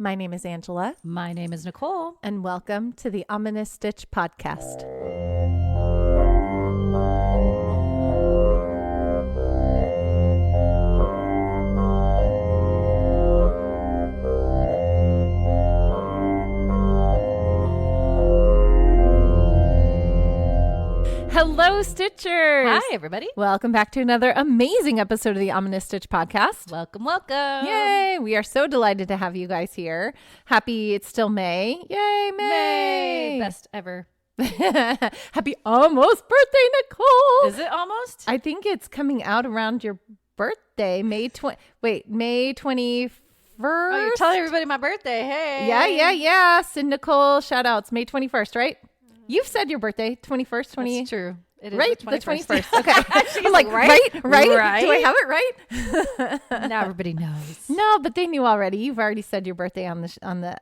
My name is Angela. My name is Nicole. And welcome to the Ominous Stitch podcast. Hello, Stitchers. Hi, everybody. Welcome back to another amazing episode of the Ominous Stitch podcast. Welcome, welcome. Yay. We are so delighted to have you guys here. Happy it's still May. Yay, May. Best ever. Happy almost birthday, Nicole. Is it almost? I think it's coming out around your birthday, May 21st. Oh, you're telling everybody my birthday. Hey. Yeah. And Nicole, shout outs, May 21st, right? You've said your birthday, 21st, 20. That's true. It is right? the 21st. The 21st. Okay. I'm like, right? Do I have it right? Now everybody knows. No, but they knew already. You've already said your birthday on the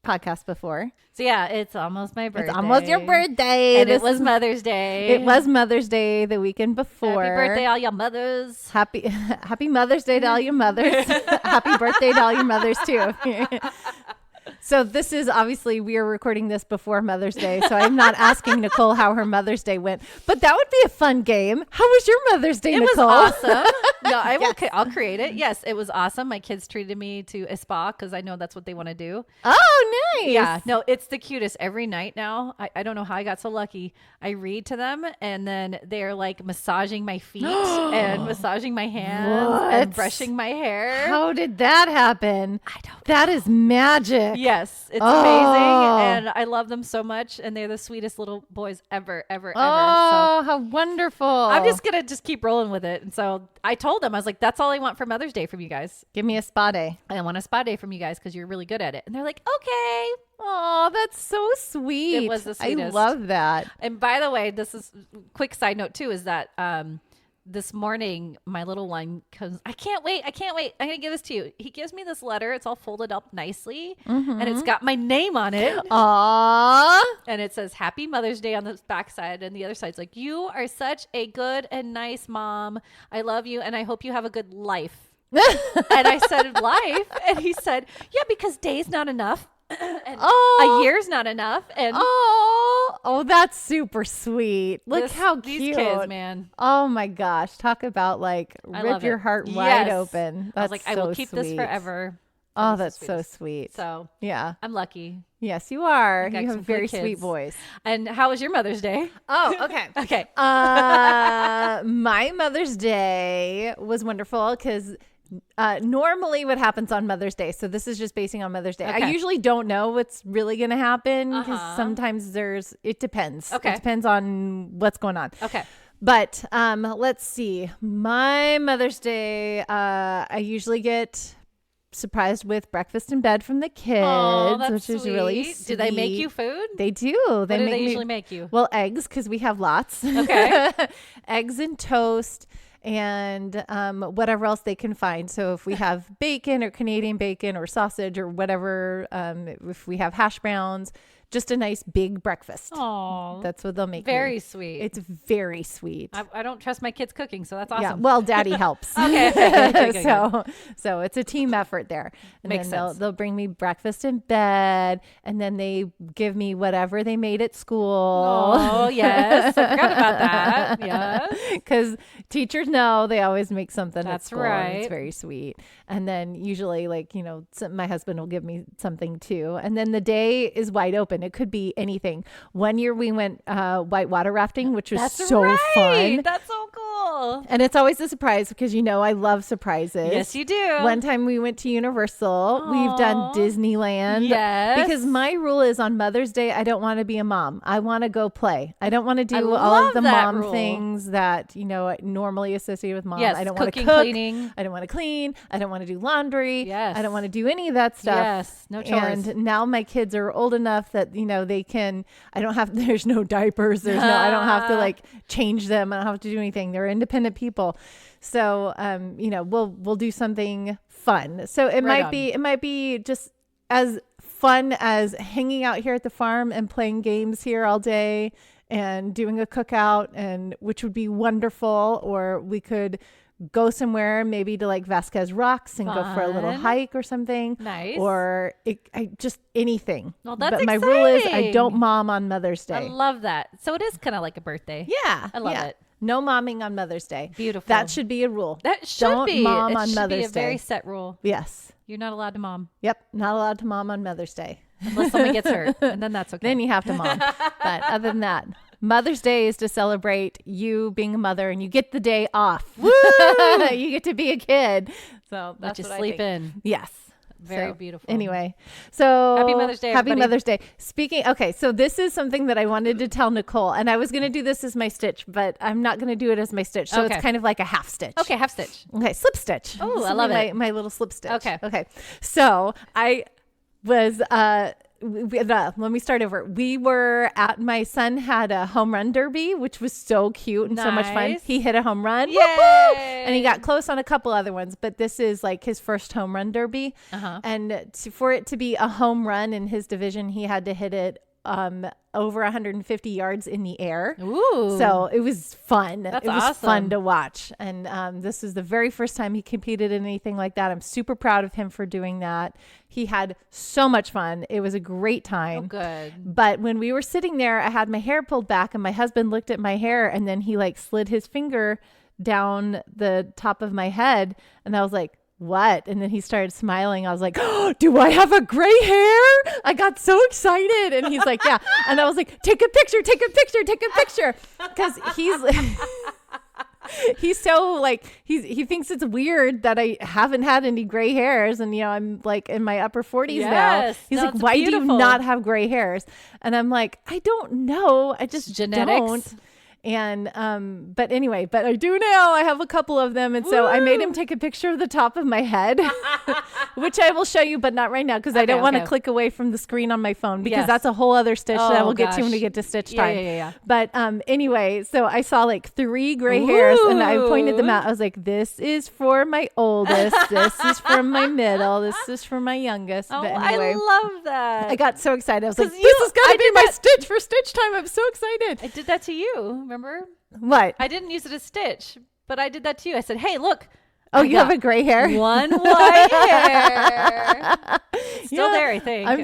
podcast before. So yeah, it's almost my birthday. It's almost your birthday. And it was Mother's Day. It was Mother's Day the weekend before. Happy birthday, all your mothers. Happy Mother's Day to all your mothers. Happy birthday to all your mothers too. So this is obviously, we are recording this before Mother's Day, so I'm not asking Nicole how her Mother's Day went, but that would be a fun game. How was your Mother's Day, Nicole? It was awesome. No, I'll create it. Yes, it was awesome. My kids treated me to a spa because I know that's what they want to do. Oh, nice. Yeah, no, it's the cutest. Every night now, I don't know how I got so lucky. I read to them and then they're like massaging my feet and massaging my hands and brushing my hair. How did that happen? I don't know. That is magic. Yes, it's amazing, and I love them so much, and they're the sweetest little boys ever. Oh, so how wonderful. I'm just going to keep rolling with it. And so I told them, I was like, that's all I want for Mother's Day from you guys. Give me a spa day. I want a spa day from you guys because you're really good at it. And they're like, okay. Oh, that's so sweet. It was the sweetest. I love that. And by the way, this is quick side note too, is that this morning, my little one comes, I can't wait. I'm going to give this to you. He gives me this letter. It's all folded up nicely. And it's got my name on it. Aww. And it says, Happy Mother's Day on the backside. And the other side's like, you are such a good and nice mom. I love you. And I hope you have a good life. And I said, life? And he said, yeah, because day's not enough. And a year's not enough. And that's super sweet. Look how cute. These kids, man. Oh my gosh. Talk about like rip your heart wide open. That's I was like, I will keep sweet. this forever. Oh, that's so sweet. So yeah, I'm lucky. Yes, you are. You have a very sweet voice. And how was your Mother's Day? Oh, okay. Okay. My Mother's Day was wonderful because normally what happens on Mother's Day. So this is just basing on Mother's Day. Okay. I usually don't know what's really going to happen because sometimes it depends. Okay. It depends on what's going on. Okay. But let's see. My Mother's Day, I usually get surprised with breakfast in bed from the kids, which is really sweet. Do they make you food? They do. What do they usually make you? Well, eggs, because we have lots. Okay. Eggs and toast. And whatever else they can find. So if we have bacon or Canadian bacon or sausage or whatever, if we have hash browns, just a nice big breakfast. Oh, that's what they'll make. Very sweet. It's very sweet. I don't trust my kids cooking, so that's awesome. Yeah, well, Daddy helps. Okay. So it's a team effort there. And Makes then sense. They'll bring me breakfast in bed, and then they give me whatever they made at school. Oh yes, I forgot about that. Yeah, because teachers know they always make something. That's at school, right. And it's very sweet. And then usually, my husband will give me something too. And then the day is wide open. It could be anything. One year we went whitewater rafting, which was fun. That's so cool. And it's always a surprise because I love surprises. Yes, you do. One time we went to Universal. We've done Disneyland. Yes. Because my rule is on Mother's Day, I don't want to be a mom. I want to go play. I don't want to do all of the mom things that, normally associated with mom. Yes, I don't want to cooking, cook. cleaning. I don't want to clean. I don't want to do laundry. Yes. I don't want to do any of that stuff. Yes, no chores. And now my kids are old enough that, they can, there's no diapers. I don't have to change them. I don't have to do anything. They're independent people. So, we'll do something fun. So it might be just as fun as hanging out here at the farm and playing games here all day and doing a cookout, and which would be wonderful. Or we could go somewhere, maybe to like Vasquez Rocks and go for a little Fun. hike or something. Nice. Or just anything. Well, that's but my rule is I exciting. don't mom on Mother's Day. I love that. So it is kind of like a birthday. Yeah. I love it. No momming on Mother's Day. Beautiful. That should be a rule. That should Don't be. mom it on should Mother's be a Day. very set rule. Yes. You're not allowed to mom Yep. Not allowed to mom on Mother's Day. unless someone gets hurt, and then that's okay. Then you have to mom. But other than that, Mother's Day is to celebrate you being a mother, and you get the day off. Woo! You get to be a kid. So Let that's you what sleep I think. in. Yes. Very So, beautiful. Anyway, so Happy Mother's Day, Happy everybody. Mother's Day. Okay, so this is something that I wanted to tell Nicole, and I was going to do this as my stitch, but I'm not going to do it as my stitch. So Okay. it's kind of like a half stitch. Okay, half stitch. Okay, slip stitch. Oh, This I will love be it. My little slip stitch. Okay. So I was let me start over. We were at, my son had a home run derby, which was so cute and so much fun. Nice. He hit a home run. Yay! Woo-hoo! And he got close on a couple other ones, but this is like his first home run derby. Uh-huh. And for it to be a home run in his division, he had to hit it over 150 yards in the air. Ooh. So it was fun. That's it was awesome. fun to watch. And this is the very first time he competed in anything like that. I'm super proud of him for doing that. He had so much fun. It was a great time. Oh, good. But when we were sitting there, I had my hair pulled back and my husband looked at my hair and then he like slid his finger down the top of my head. And I was like, what? And then he started smiling. I was like, oh, do I have a gray hair? I got so excited. And he's like, yeah. And I was like, take a picture. Because he's so like, he thinks it's weird that I haven't had any gray hairs. And, I'm like in my upper 40s now. Yes. He's No, like, it's why do you beautiful. not have gray hairs? And I'm like, I don't know. I just genetics. don't. And, but anyway, but I do now. I have a couple of them. And so I made him take a picture of the top of my head, which I will show you, but not right now because I don't want to click away from the screen on my phone because Yes. that's a whole other stitch that I Oh, will get to when gosh. we get to stitch Yeah, time. yeah. But anyway, so I saw like 3 gray hairs and I pointed them out. I was like, this is for my oldest. This is for my middle. This is for my youngest. Oh, but anyway, I love that. I got so excited. I was like, 'Cause this has got I to be did my that- stitch for stitch time. I'm so excited. I did that to you. Remember? What? I didn't use it as stitch, but I did that to you. I said, hey, look. Oh, I you have got a gray hair? one white hair. Still Yeah. there, I think. I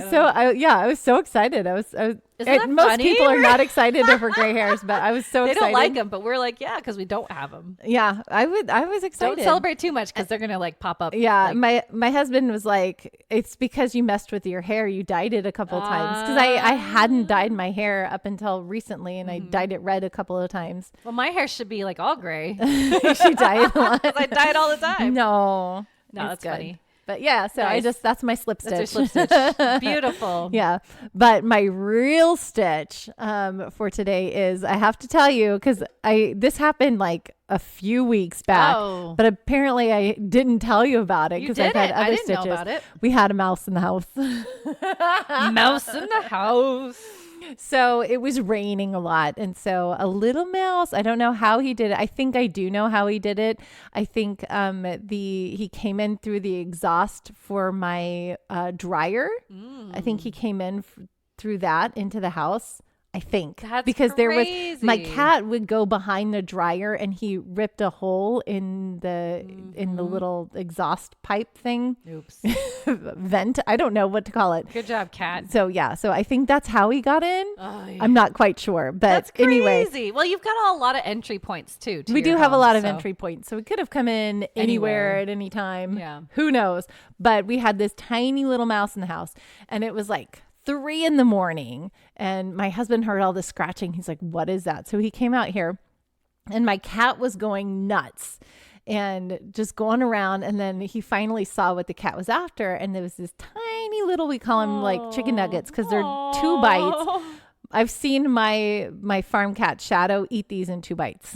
was so excited. Isn't that most funny? people are not excited over gray hairs, but I was so They excited. don't like them, but we're like, yeah, because we don't have them. Yeah, I was excited. Don't celebrate too much because they're going to like pop up. Yeah, like, my husband was like, it's because you messed with your hair. You dyed it a couple of times. Because I hadn't dyed my hair up until recently, and I dyed it red a couple of times. well, my hair should be like all gray. She dyed it a lot. I dye it all the time. No, No, it's that's funny. But yeah, so Nice. that's my slip stitch. That's your slip stitch. Beautiful. Yeah. But my real stitch for today is, I have to tell you, because this happened like a few weeks back, Oh. but apparently I didn't tell you about it You because I've had didn't. other I didn't stitches. know about it. We had a mouse in the house. Mouse in the house. So it was raining a lot. And so a little mouse, I don't know how he did it. I think I do know how he did it. I think he came in through the exhaust for my dryer. I think he came in through that into the house. I think That's because there was my crazy. cat would go behind the dryer and he ripped a hole in the little exhaust pipe thing. Oops. Vent. I don't know what to call it. Good job, cat. So yeah, so I think that's how he got in. Oh, yeah. I'm not quite sure, but That's crazy. anyway, Well, you've got a lot of entry points too. To we your do have a home, lot of so- entry points. So we could have come in anywhere Anywhere. at any time. Yeah. Who knows? But we had this tiny little mouse in the house and it was like 3 a.m. and my husband heard all this scratching. He's like, what is that? So he came out here and my cat was going nuts and just going around. And then he finally saw what the cat was after. And there was this tiny little, we call them like chicken nuggets because they're 2 bites. I've seen my farm cat Shadow eat these in 2 bites.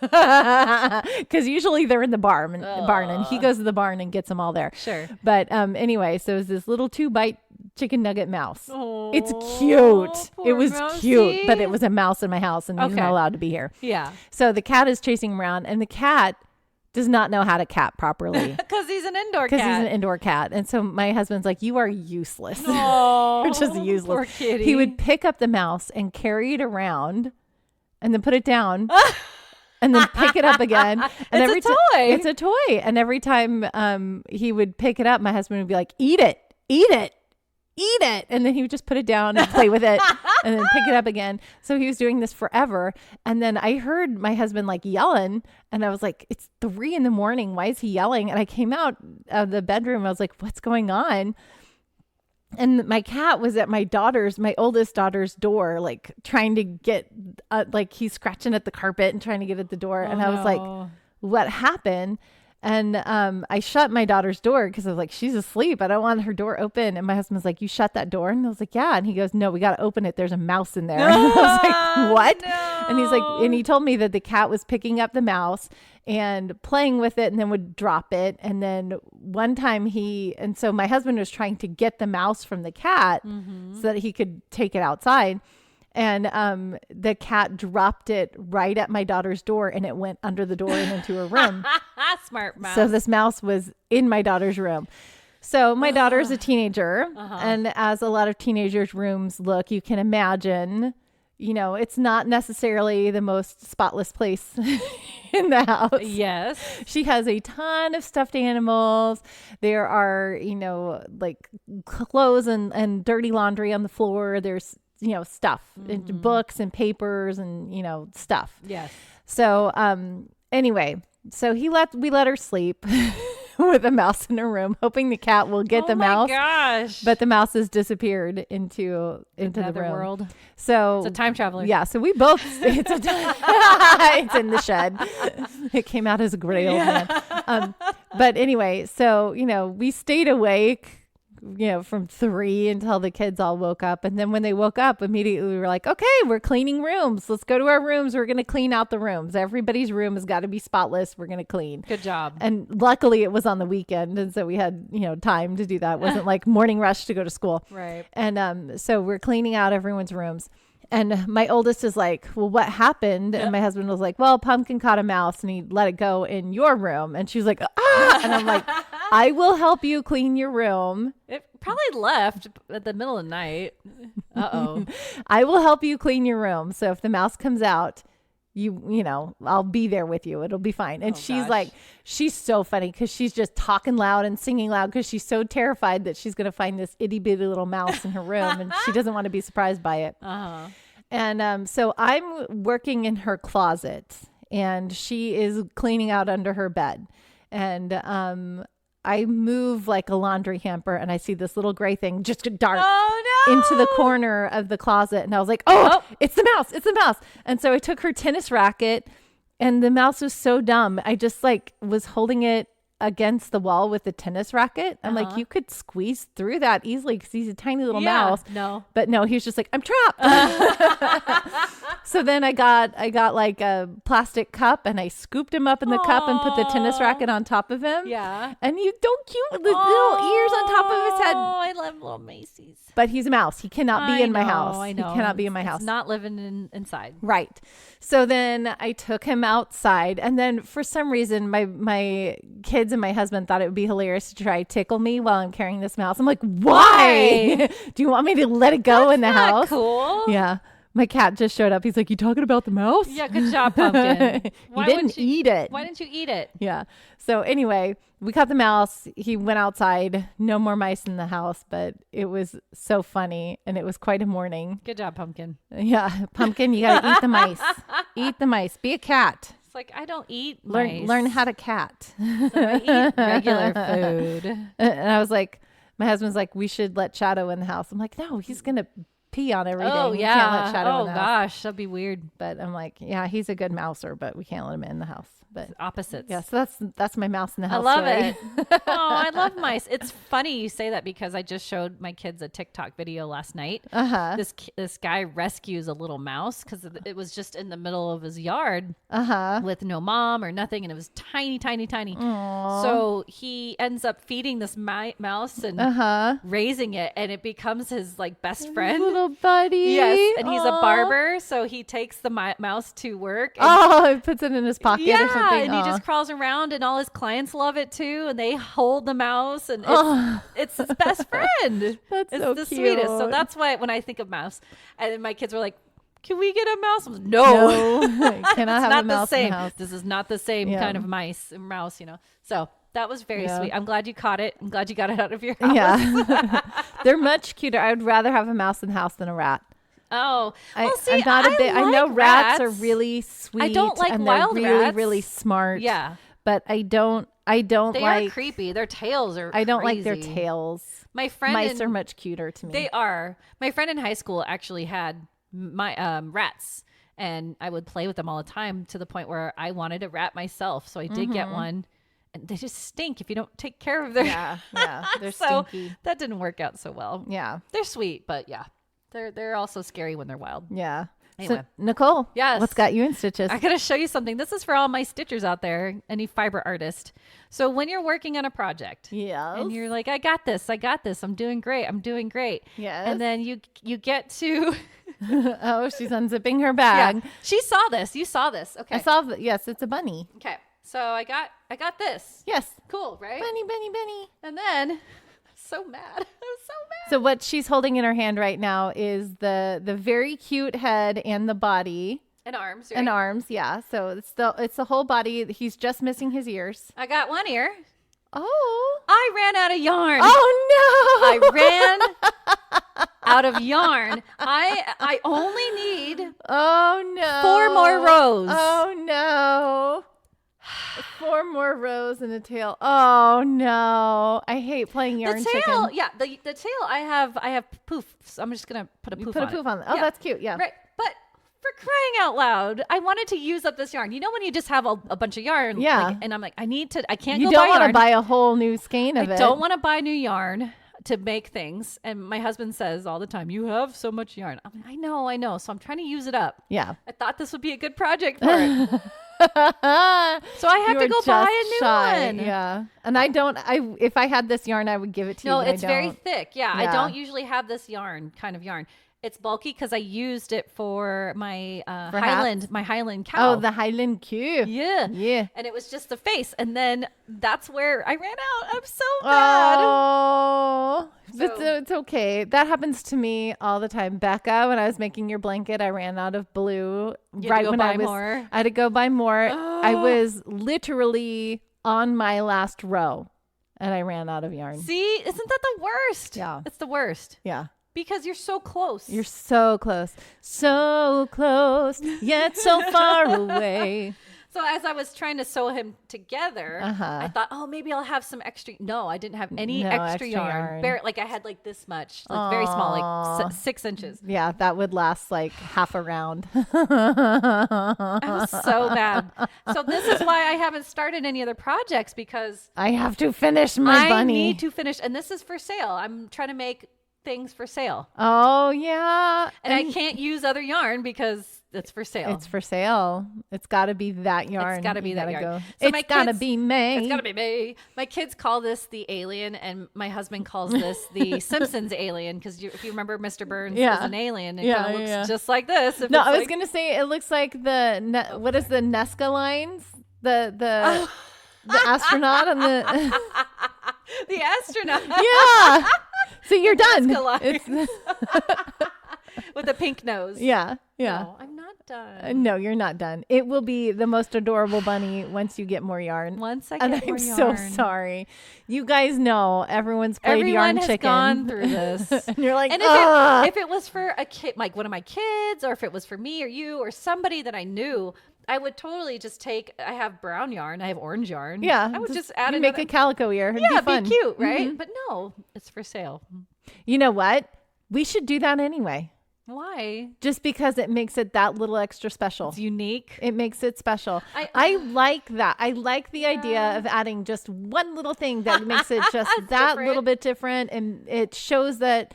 Because usually they're in the barn and he goes to the barn and gets them all there. Sure. But anyway, so it's this little 2-bite chicken nugget mouse. Oh, It's cute. poor It was cute, but mousey. it was a mouse in my house and he's Okay. not allowed to be here. Yeah. So the cat is chasing him around and the cat does not know how to cat properly Because he's an indoor because cat. he's an indoor cat. And so my husband's like, you are useless. Oh, You're just useless. Poor kitty. He would pick up the mouse and carry it around and then put it down and then pick it up again. And It's a toy. It's a toy. And every time he would pick it up, my husband would be like, eat it, eat it, eat it. And then he would just put it down and play with it and then pick it up again. So he was doing this forever. And then I heard my husband like yelling, and I was like, it's 3 a.m. Why is he yelling? And I came out of the bedroom. I was like, what's going on? And my cat was at my oldest daughter's door, like trying to get, like he's scratching at the carpet and trying to get at the door. And I was like, what happened? And I shut my daughter's door because I was like, she's asleep. I don't want her door open. And my husband's like, you shut that door? And I was like, yeah. And he goes, no, we got to open it. There's a mouse in there. And I was like, what? No. And he's like, and he told me that the cat was picking up the mouse and playing with it and then would drop it. And then one time so my husband was trying to get the mouse from the cat so that he could take it outside. And the cat dropped it right at my daughter's door, and it went under the door and into her room. Smart mouse. So this mouse was in my daughter's room. So my daughter's a teenager, and as a lot of teenagers' rooms look, you can imagine, it's not necessarily the most spotless place in the house. Yes. She has a ton of stuffed animals. There are, like clothes and dirty laundry on the floor. There's stuff, and books and papers and, stuff. Yes. So, anyway, so we let her sleep with a mouse in her room, hoping the cat will get the mouse. Oh my gosh. But the mouse has disappeared into the room. World. So it's a time traveler. Yeah. So we both, it's in the shed. It came out as a gray old man. But anyway, so, we stayed awake, from 3 until the kids all woke up. And then when they woke up, immediately we were like, okay, we're cleaning rooms. Let's go to our rooms. We're going to clean out the rooms. Everybody's room has got to be spotless. We're going to clean. Good job. And luckily it was on the weekend. And so we had, time to do that. It wasn't like morning rush to go to school. Right. And so we're cleaning out everyone's rooms. And my oldest is like, well, what happened? And my husband was like, well, Pumpkin caught a mouse and he let it go in your room. And she was like, ah. And I'm like, I will help you clean your room. It probably left at the middle of the night. Uh-oh. I will help you clean your room. So if the mouse comes out, I'll be there with you. It'll be fine. And she's like, she's so funny because she's just talking loud and singing loud because she's so terrified that she's going to find this itty bitty little mouse in her room and she doesn't want to be surprised by it. Uh-huh. And so I'm working in her closet and she is cleaning out under her bed. And I move like a laundry hamper and I see this little gray thing just dart into the corner of the closet. And I was like, oh, it's the mouse. It's the mouse. And so I took her tennis racket and the mouse was so dumb. I just was holding it against the wall with the tennis racket. I'm like, you could squeeze through that easily because he's a tiny little mouse. No. But no, he was just like, I'm trapped. So then I got like a plastic cup and I scooped him up in the cup and put the tennis racket on top of him. Yeah. And you don't cute the little ears on top of his head. Oh, I love little Macy's. But he's a mouse. He cannot be in my house. I know. He cannot be in my house. It's not living inside. Right. So then I took him outside and then for some reason my kids and my husband thought it would be hilarious to try tickle me while I'm carrying this mouse. I'm like, why? Do you want me to let it go in the house? Cool. Yeah. My cat just showed up. He's like, you talking about the mouse? Yeah, good job, Pumpkin. He didn't eat it. Why didn't you eat it? Yeah. So anyway, we caught the mouse. He went outside. No more mice in the house, but it was so funny and it was quite a morning. Good job, Pumpkin. Yeah. Pumpkin, you got to eat the mice. Eat the mice. Be a cat. It's like, I don't eat mice. Learn how to cat. I eat regular food. And I was like, my husband's like, we should let Shadow in the house. I'm like, no, he's going to pee on everything. Oh, We yeah. can't let Shadow in the house. Gosh, that'd be weird. But I'm like, yeah, he's a good mouser, but we can't let him in the house. But opposites. yeah, so that's my mouse in the house. I love story. it. Oh, I love mice. It's funny you say that because I just showed my kids a TikTok video last night. This guy rescues a little mouse because it was just in the middle of his yard with no mom or nothing, and it was tiny, tiny, tiny. Aww. So he ends up feeding this mouse and raising it, and it becomes his best friend, little buddy. Yes, and he's a barber, so he takes the mouse to work. And he puts it in his pocket or something. And he just crawls around, and all his clients love it too, and they hold the mouse, and it's his best friend. That's it's so the cute. sweetest. So that's why when I think of mouse, and my kids were like, can we get a mouse? No, cannot have a mouse in the house. This is not the same kind of mouse, you know. So that was very sweet. I'm glad you caught it. I'm glad you got it out of your house. Yeah. They're much cuter. I would rather have a mouse in the house than a rat. Oh, well, see, I'm not I know rats are really sweet. I don't like and wild they're really, rats. really smart. Yeah. But I don't They like. are creepy. Their tails are I don't crazy. like their tails. My friend Mice are much cuter to me. They are. My friend in high school actually had my rats, and I would play with them all the time to the point where I wanted a rat myself. So I did get one, and they just stink if you don't take care of their. Yeah, they're so stinky. that didn't work out so well. Yeah, they're sweet, but yeah, they're also scary when they're wild. Yeah. Anyway. So, Nicole, yes, what's got you in stitches? I gotta show you something. This is for all my stitchers out there, any fiber artist. So when you're working on a project, and you're like, I got this, I'm doing great. Yes. And then you get to oh, she's unzipping her bag. Yeah. She saw this. You saw this. Okay. I saw yes, it's a bunny. Okay. So I got this. Yes. Cool, right? Bunny, bunny, bunny. And then so mad. I was so mad. So what she's holding in her hand right now is the very cute head and the body. And arms, right? And arms, yeah. So it's the whole body. He's just missing his ears. I got one ear. Oh. I ran out of yarn. Oh no. I ran out of yarn. I only need oh no 4 more rows. Oh no. 4 more rows and a tail. Oh no. I hate playing yarn the tail, chicken. yeah, the tail I have poof. So I'm just gonna put a poof on it. Oh, that's cute. Yeah. Right. But for crying out loud, I wanted to use up this yarn. You know when you just have a bunch of yarn? Yeah. Like, and I'm like, I can't You go don't buy want to yarn. buy a whole new skein of it. I don't want to buy new yarn to make things. And my husband says all the time, you have so much yarn. I'm like, I know. So I'm trying to use it up. Yeah. I thought this would be a good project for it. So I have to go buy a new one. Yeah. And if I had this yarn, I would give it to you. No, but it's I very don't. thick. Yeah. I don't usually have this kind of yarn. It's bulky because I used it for my Highland cow. Oh, the Highland Q. Yeah. Yeah. And it was just the face. And then that's where I ran out. I'm so mad. Oh, So- it's okay. That happens to me all the time. Becca, when I was making your blanket, I ran out of blue right when I had to go buy more. Oh. I was literally on my last row and I ran out of yarn. See, isn't that the worst? Yeah. It's the worst. Yeah. Because you're so close. You're so close, yet so far away. So as I was trying to sew him together, I thought, oh, maybe I'll have some extra. No, I didn't have any extra yarn. Like I had like this much, like very small, like 6 inches. Yeah, that would last like half a round. I was so mad. So this is why I haven't started any other projects because I have to finish my bunny. I need to finish. And this is for sale. I'm trying to make things for sale. Oh, yeah. And I can't use other yarn because it's for sale. It's for sale. It's got to be that yarn. It's got to be that yarn. Go. So It's got to be me. It's got to be me. My kids call this the alien, and my husband calls this the Simpsons alien because if you remember, Mr. Burns was an alien. It kind of looks just like this. No, I was going to say it looks like what is the Nesca lines? The astronaut and the the astronaut. Yeah. So you're done. With a pink nose. Yeah. No, I'm not done. No, you're not done. It will be the most adorable bunny once you get more yarn. Once I get more yarn. And I'm so sorry. You guys know everyone's played yarn chicken. Everyone has gone through this. And you're like, and if it was for a kid, like one of my kids, or if it was for me or you or somebody that I knew, I would totally just I have brown yarn. I have orange yarn. Yeah. I would just add make a calico ear. It'd be fun. Be cute, right? Mm-hmm. But no, it's for sale. You know what? We should do that anyway. Why? Just because it makes it that little extra special. It's unique. It makes it special. I like that. I like the idea of adding just one little thing that makes it just that little bit different. And it shows that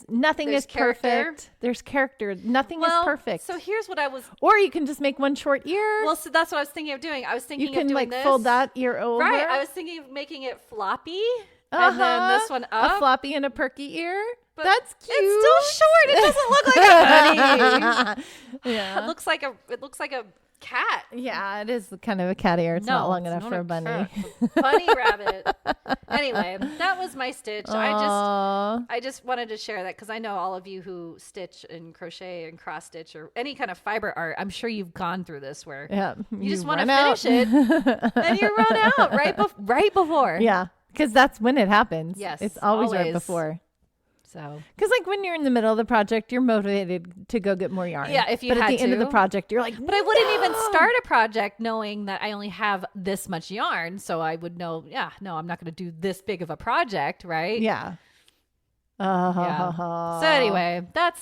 nothing is perfect. There's character. Nothing is perfect. So here's what I was. Or you can just make one short ear. Well, so that's what I was thinking of doing. I was thinking you can of doing like this. fold that ear over. Right. I was thinking of making it floppy. And then this one up. A floppy and a perky ear. But that's cute. It's still short. It doesn't look like a bunny. Yeah. It looks like a cat. Yeah, it is kind of a cat ear. It's not long enough for a bunny. Bunny rabbit. Anyway, that was my stitch. I just wanted to share that because I know all of you who stitch and crochet and cross stitch or any kind of fiber art. I'm sure you've gone through this where you just want to finish it and you run out right before. Yeah, because that's when it happens. Yes, it's always right before. So, because like when you're in the middle of the project, you're motivated to go get more yarn. Yeah, if you but at the end of the project, you're like, but I wouldn't even start a project knowing that I only have this much yarn. So I would know, no, I'm not going to do this big of a project, right? Yeah. So anyway, that's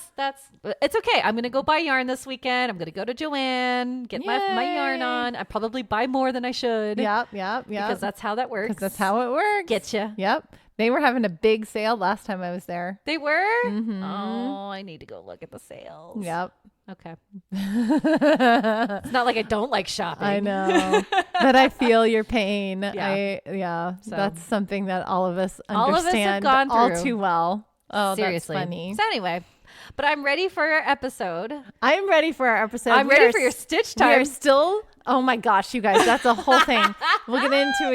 it's okay. I'm going to go buy yarn this weekend. I'm going to go to Joann, get my yarn on. I probably buy more than I should. Yep. Because that's how that works. Because that's how it works. Getcha. Yep. They were having a big sale last time I was there. They were? Mm-hmm. Oh, I need to go look at the sales. Yep. Okay. It's not like I don't like shopping. I know. But I feel your pain. So, that's something that all of us understand all of us have gone through. all too well. Oh, seriously. That's funny. So anyway, but I'm ready for our episode. I'm ready for our episode. I'm ready for your stitch time. We are still, oh my gosh, you guys, that's a whole thing. We'll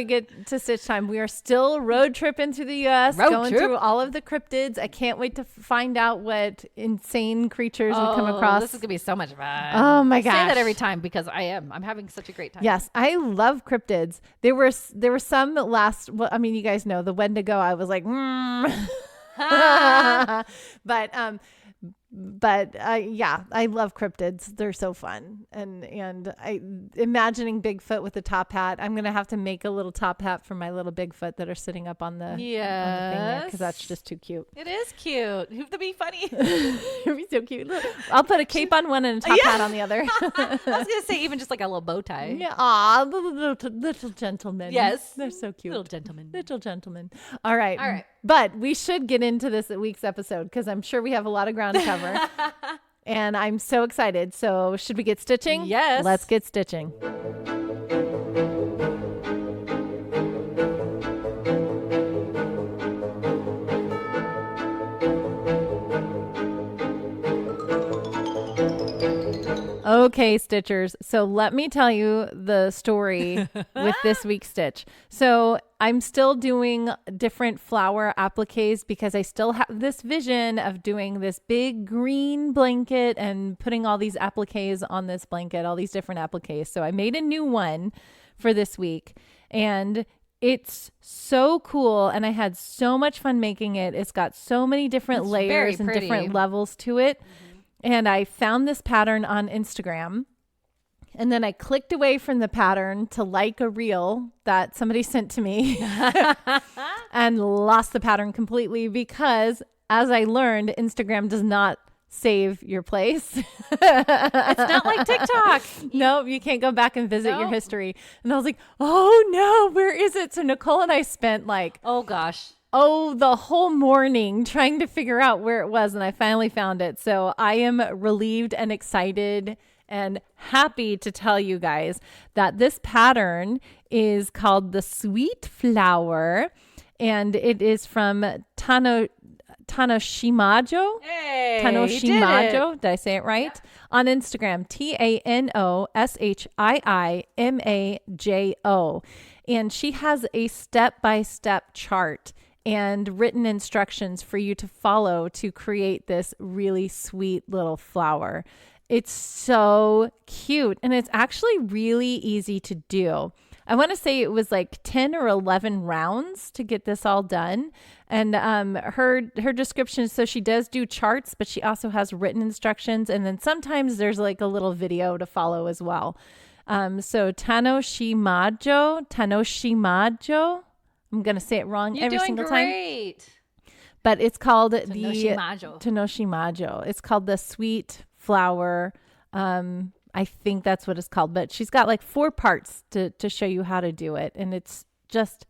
get to stitch time. We are still road tripping through the U.S., through all of the cryptids. I can't wait to find out what insane creatures we come across. This is going to be so much fun. Oh my gosh. I say that every time because I'm having such a great time. Yes, I love cryptids. There were some last, well, I mean, you guys know the Wendigo. I was like, but yeah, I love cryptids. They're so fun. And I imagining Bigfoot with a top hat. I'm going to have to make a little top hat for my little Bigfoot that are sitting up on the thing there because that's just too cute. It is cute. It'd be funny. It'd be so cute. Look, I'll put a cape on one and a top hat on the other. I was going to say even just like a little bow tie. Yeah. Aw, little gentlemen. Yes. They're so cute. Little gentlemen. Little gentlemen. All right. But we should get into this week's episode because I'm sure we have a lot of ground to cover. And I'm so excited. So should we get stitching? Yes. Let's get stitching. Okay, Stitchers. So let me tell you the story with this week's stitch. So I'm still doing different flower appliques because I still have this vision of doing this big green blanket and putting all these appliques on this blanket, all these different appliques. So I made a new one for this week and it's so cool. And I had so much fun making it. It's got so many different layers and different levels to it. Mm-hmm. And I found this pattern on Instagram and then I clicked away from the pattern to like a reel that somebody sent to me and lost the pattern completely because as I learned, Instagram does not save your place. It's not like TikTok. No, you can't go back and visit your history. And I was like, oh no, where is it? So Nicole and I spent like, the whole morning trying to figure out where it was. And I finally found it. So I am relieved and excited and happy to tell you guys that this pattern is called the Sweet Flower. And it is from Tanoshimajo. Hey, Tanoshimajo. Did I say it right? Yeah. On Instagram, TANOSHIIMAJO. And she has a step-by-step chart and written instructions for you to follow to create this really sweet little flower. It's so cute and it's actually really easy to do. I want to say it was like 10 or 11 rounds to get this all done. And her description, so she does do charts, but she also has written instructions. And then sometimes there's like a little video to follow as well. So Tanoshimajo. I'm going to say it wrong every single time. But it's called Tanoshimajo. It's called the Sweet Flower. I think that's what it's called. But she's got like 4 parts to show you how to do it. And it's just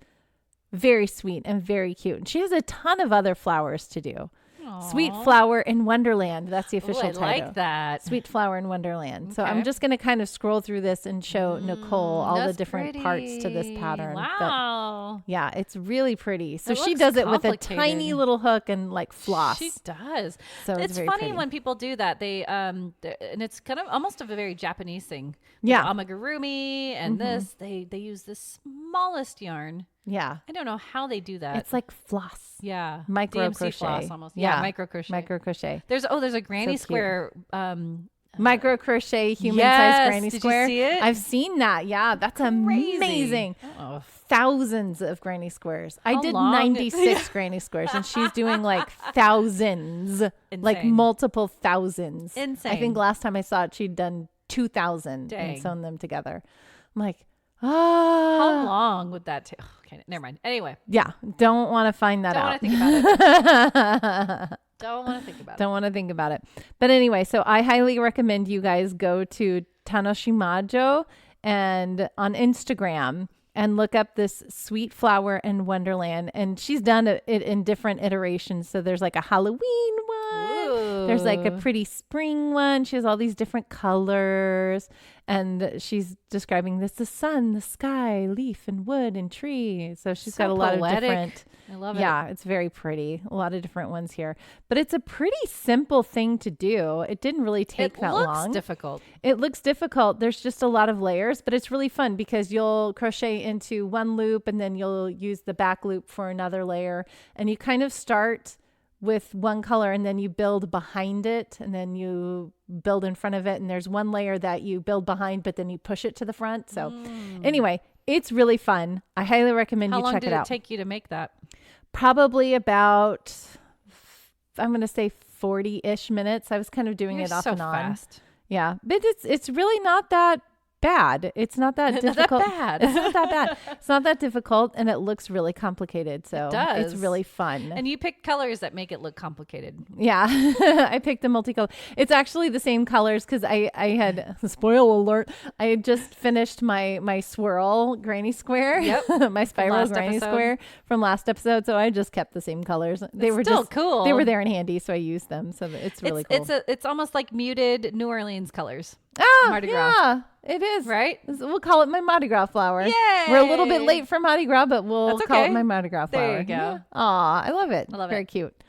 very sweet and very cute. And she has a ton of other flowers to do. Sweet Flower in Wonderland. That's the official I title. like that. Sweet Flower in Wonderland. So Okay. I'm just going to kind of scroll through this and show Nicole all the different parts to this pretty. pattern. Wow. Yeah, it's really pretty. So It she looks does it with a complicated. tiny little hook and like floss. She does. So it's it's very funny pretty. when people do that. They and it's kind of almost of a very Japanese thing. With Yeah. amigurumi and this, they use the smallest yarn. Yeah. I don't know how they do that. It's like floss. yeah, Micro DMC crochet. floss almost. Yeah. Yeah, micro crochet. Micro crochet. There's a granny cute. square. Micro crochet human Yes, size granny did you square. see it? I've seen that. Yeah, that's Crazy. amazing. Oh. Thousands of granny squares. I How did long? 96 granny squares, and she's doing like thousands, like Insane. multiple thousands. Insane. I think last time I saw it, she'd done 2,000 Dang. and sewn them together. I'm like, How ah, long would that take? Okay, never mind. Anyway, yeah. Don't want to find that don't out. want to think about it. Don't want to think about it. Don't want to think about it. But anyway, so I highly recommend you guys go to Tanoshimajo and on Instagram and look up this Sweet Flower in Wonderland. And she's done it in different iterations. So there's like a Halloween one. There's like a pretty spring one. She has all these different colors. And she's describing this, the sun, the sky, leaf and wood and tree. So she's So got a lot poetic. of different. I love it. Yeah, it's very pretty. A lot of different ones here. But it's a pretty simple thing to do. It didn't really take It that looks long. difficult. It looks difficult. There's just a lot of layers, but it's really fun because you'll crochet into one loop and then you'll use the back loop for another layer. And you kind of start with one color and then you build behind it and then you build in front of it. And there's one layer that you build behind, but then you push it to the front. So anyway, it's really fun. I highly recommend How you long check did it it out. take you to make that? Probably about, I'm going to say 40-ish minutes. I was kind of doing You're it off so and on. fast. Yeah, but it's really not that bad. It's not that difficult. bad. It's not that bad. It's not that difficult, and it looks really complicated. So does. it's really fun. And you pick colors that make it look complicated. Yeah, I picked a multicolor. It's actually the same colors because I had, spoiler alert, I had just finished my swirl granny square. Yep. My spiral last granny episode. square from last episode. So I just kept the same colors. They were still just cool. They were there and handy, so I used them. So it's really cool. It's almost like muted New Orleans colors. Ah, Mardi Gras. yeah, it is. Right? We'll call it my Mardi Gras flower. Yay! We're a little bit late for Mardi Gras, but we'll That's call okay. it my Mardi Gras flower. There you go. Aw, I love it. I love Very it. cute.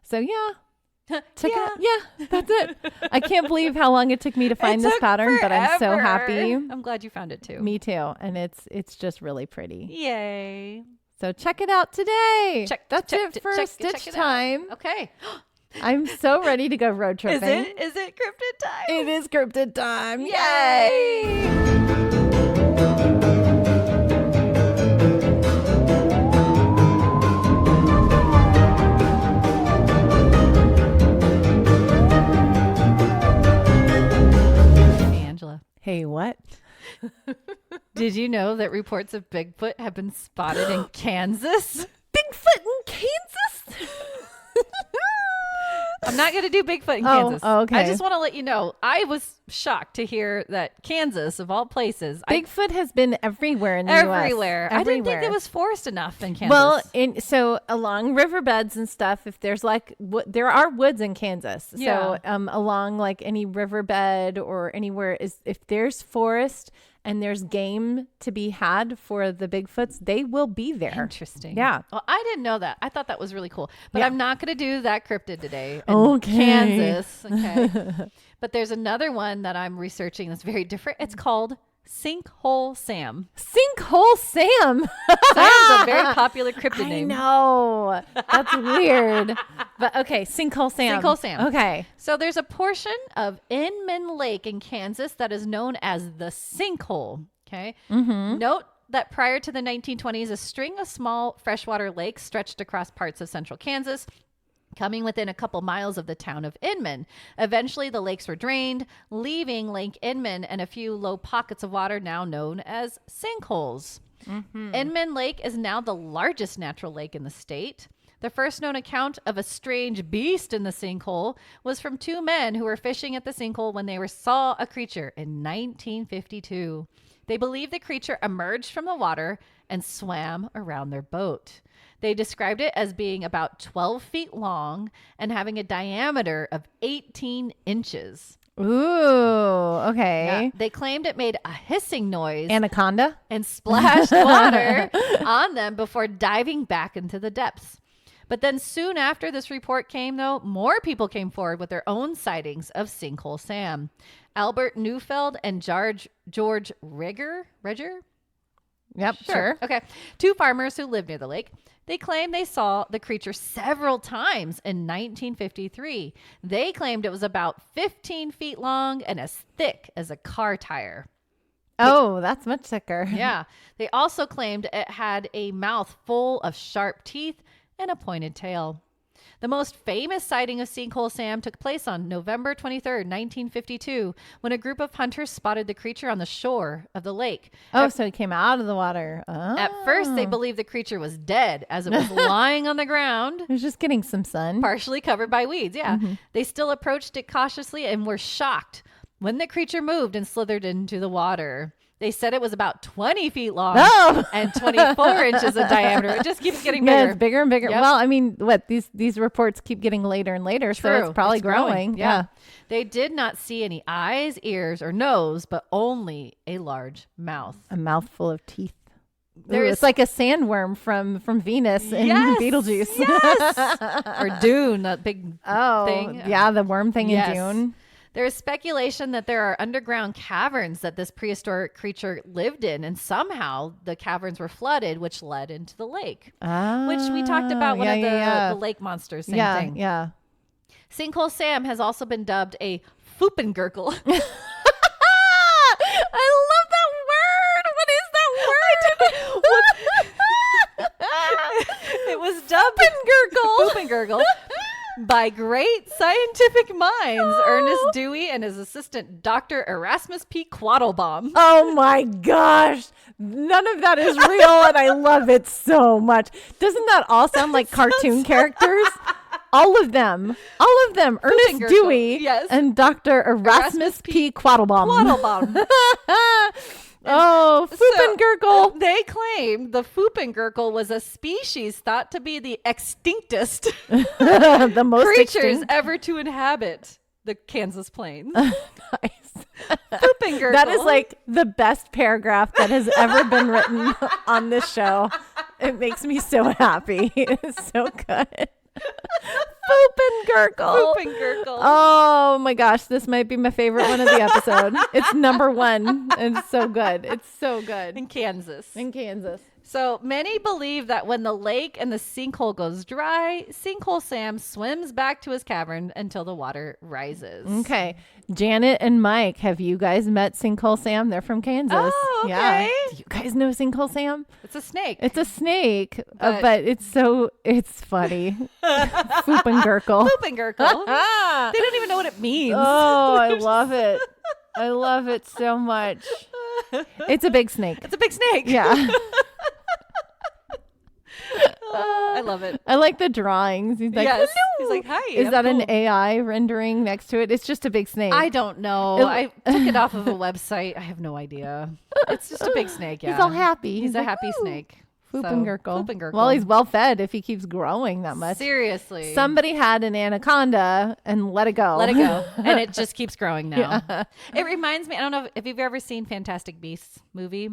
So yeah. Check Yeah. it out. Yeah, that's it. I can't believe how long it took me to find this took pattern, but I'm so forever. happy. I'm glad you found it too. Me too. And it's just really pretty. Yay. So check it out today. That's check it for it Stitch out. time. Okay. I'm so ready to go road Is tripping. it cryptid time? It is Cryptid time. Yay! Hey, Angela. Hey, what? Did you know that reports of Bigfoot have been spotted in Kansas? Bigfoot in Kansas? I'm not going to do Bigfoot in Oh, Kansas. okay. I just want to let you know, I was shocked to hear that Kansas, of all places, Bigfoot has been everywhere in the everywhere. US. I didn't think Everywhere. there was forest enough in Kansas. Well, so along riverbeds and stuff, if there's like, there are woods in Kansas. Yeah. So along like any riverbed or anywhere if there's forest and there's game to be had for the Bigfoots, they will be there. Interesting. Yeah. Well, I didn't know that. I thought that was really cool. But Yeah. I'm not going to do that cryptid today. In Okay. Kansas. Okay. But there's another one that I'm researching that's very different. It's called Sinkhole Sam. Sinkhole Sam. Sam's a very popular cryptid I name. know. That's weird. But okay, Sinkhole Sam. Sinkhole Sam. Okay. So there's a portion of Inman Lake in Kansas that is known as the Sinkhole. Okay. Mm-hmm. Note that prior to the 1920s, a string of small freshwater lakes stretched across parts of central Kansas, coming within a couple miles of the town of Inman. Eventually, the lakes were drained, leaving Lake Inman and a few low pockets of water now known as sinkholes. Inman Lake is now the largest natural lake in the state. The first known account of a strange beast in the sinkhole was from two men who were fishing at the sinkhole when they saw a creature in 1952. They believe the creature emerged from the water and swam around their boat. They described it as being about 12 feet long and having a diameter of 18 inches. Ooh, okay. Yeah. They claimed it made a hissing noise. Anaconda? And splashed water on them before diving back into the depths. But then soon after this report came, though, more people came forward with their own sightings of Sinkhole Sam. Albert Neufeld and George Reger? Yep, sure. Okay. 2 farmers who lived near the lake. They claimed they saw the creature several times in 1953. They claimed it was about 15 feet long and as thick as a car tire. Oh, that's much thicker. Yeah. They also claimed it had a mouth full of sharp teeth and a pointed tail. The most famous sighting of Sinkhole Sam took place on November 23rd, 1952, when a group of hunters spotted the creature on the shore of the lake. Oh, so it came out of the water. Oh. At first, they believed the creature was dead as it was lying on the ground. It was just getting some sun. Partially covered by weeds, yeah. Mm-hmm. They still approached it cautiously and were shocked when the creature moved and slithered into the water. They said it was about 20 feet long and 24 inches in diameter. It just keeps getting bigger. Yeah, it's bigger and bigger. Yep. Well, I mean, these reports keep getting later and later, True. so it's probably growing. Yeah. They did not see any eyes, ears, or nose, but only a large mouth. A mouthful of teeth. It's like a sandworm from Venus in Beetlejuice. Yes. Or Dune, that big thing. Yeah, the worm thing in Dune. There is speculation that there are underground caverns that this prehistoric creature lived in, and somehow the caverns were flooded, which led into the lake, which we talked about one of the lake monsters. Same thing. Yeah. Sinkhole Sam has also been dubbed a Foopengurkel. I love that word. What is that word? It was dubbed Foopengurkel by great scientific minds, Ernest Dewey and his assistant, Dr. Erasmus P. Quattlebaum. Oh my gosh. None of that is real, and I love it so much. Doesn't that all sound like cartoon characters? All of them. Ernest Dewey and Dr. Erasmus P. Quattlebaum. Oh, Foopengurkel. So, they claimed the Foopengurkel was a species thought to be the extinctest the most creatures ever to inhabit the Kansas plains. Nice. Foopengurkel. That is like the best paragraph that has ever been written on this show. It makes me so happy. It's so good. Foopengurkel. Oh my gosh, this might be my favorite one of the episode. It's number 1. It's so good. It's so good. In Kansas. So many believe that when the lake and the sinkhole goes dry, Sinkhole Sam swims back to his cavern until the water rises. Okay. Janet and Mike, have you guys met Sinkhole Sam? They're from Kansas. Oh, okay. Yeah. Do you guys know Sinkhole Sam? It's a snake. It's a snake, but it's funny. Foopengurkel. They don't even know what it means. Oh, I love it. I love it so much. It's a big snake. Yeah. I love it. I like the drawings. He's like, hello. He's like, hi. Is that an AI rendering next to it? It's just a big snake. I don't know. I took it off of a website. I have no idea. It's just a big snake. Yeah. He's all happy. He's a happy snake. Foopengurkel. Well, he's well fed if he keeps growing that much. Seriously. Somebody had an anaconda and let it go. And it just keeps growing now. Yeah. It reminds me, I don't know if you've ever seen Fantastic Beasts movie.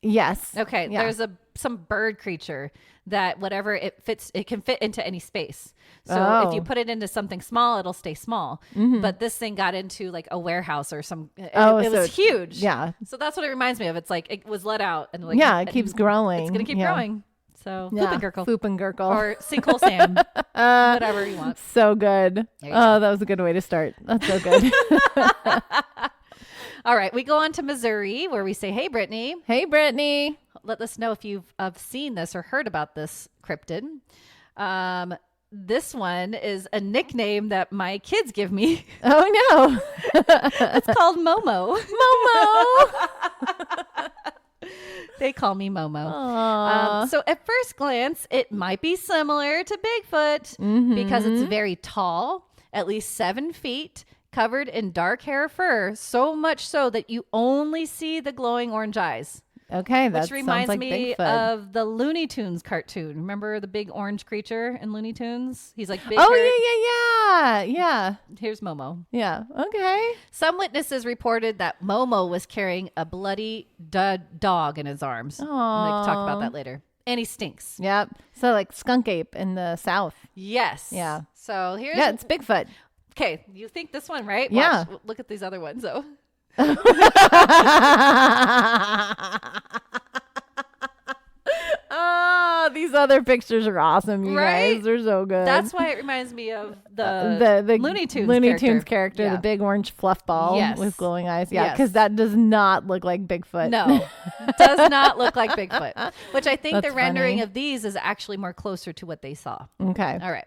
Yes. Okay. Yeah. There's some bird creature that whatever it fits, it can fit into any space. So if you put it into something small, it'll stay small. Mm-hmm. But this thing got into like a warehouse or some. It was huge. Yeah. So that's what it reminds me of. It's like it was let out and like it keeps growing. It's gonna keep growing. So Foopengurkel or Sinkhole Sam, whatever you want. So good. That was a good way to start. That's so good. All right, we go on to Missouri where we say, "Hey, Brittany." Hey, Brittany. Let us know if you've seen this or heard about this cryptid. This one is a nickname that my kids give me. Oh no! It's called Momo. Momo. They call me Momo. So at first glance, it might be similar to Bigfoot because it's very tall, at least 7 feet, covered in dark hair fur, so much so that you only see the glowing orange eyes. Okay, that Which reminds sounds like me Bigfoot. of the Looney Tunes cartoon. Remember the big orange creature in Looney Tunes? He's like big. Oh, yeah. Here's Momo. Yeah. Okay. Some witnesses reported that Momo was carrying a bloody dog in his arms. I'm going to talk about that later. And he stinks. Yep. So like skunk ape in the South. Yes. Yeah. So here's. Yeah, it's Bigfoot. Okay, you think this one, right? Yeah. Watch, look at these other ones, though. Oh, these other pictures are awesome, you guys. They're so good. That's why it reminds me of the Looney Tunes character. The big orange fluff ball with glowing eyes. Yeah, because that does not look like Bigfoot. No, does not look like Bigfoot. Which I think That's the rendering funny. of these is actually more closer to what they saw. Okay. All right.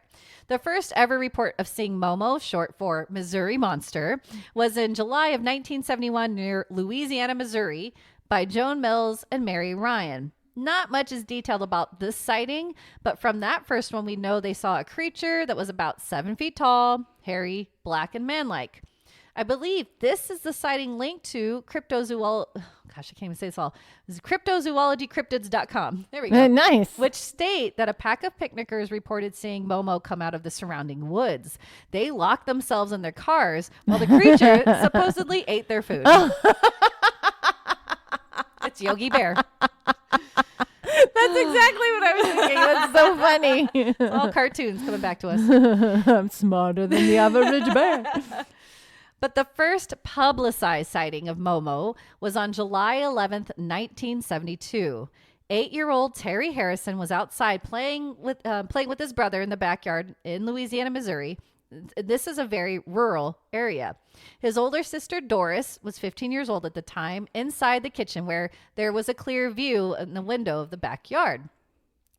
The first ever report of seeing Momo, short for Missouri Monster, was in July of 1971 near Louisiana, Missouri, by Joan Mills and Mary Ryan. Not much is detailed about this sighting, but from that first one, we know they saw a creature that was about 7 feet tall, hairy, black, and man-like. I believe this is the sighting linked to cryptozoology. Gosh, I can't even say this all. This is cryptozoologycryptids.com. There we go. Nice. Which state that a pack of picnickers reported seeing Momo come out of the surrounding woods. They locked themselves in their cars while the creature supposedly ate their food. It's Yogi Bear. That's exactly what I was thinking. That's so funny. It's all cartoons coming back to us. I'm smarter than the average bear. But the first publicized sighting of Momo was on July 11th, 1972. 8-year-old Terry Harrison was outside playing with his brother in the backyard in Louisiana, Missouri. This is a very rural area. His older sister, Doris, was 15 years old at the time, inside the kitchen where there was a clear view in the window of the backyard.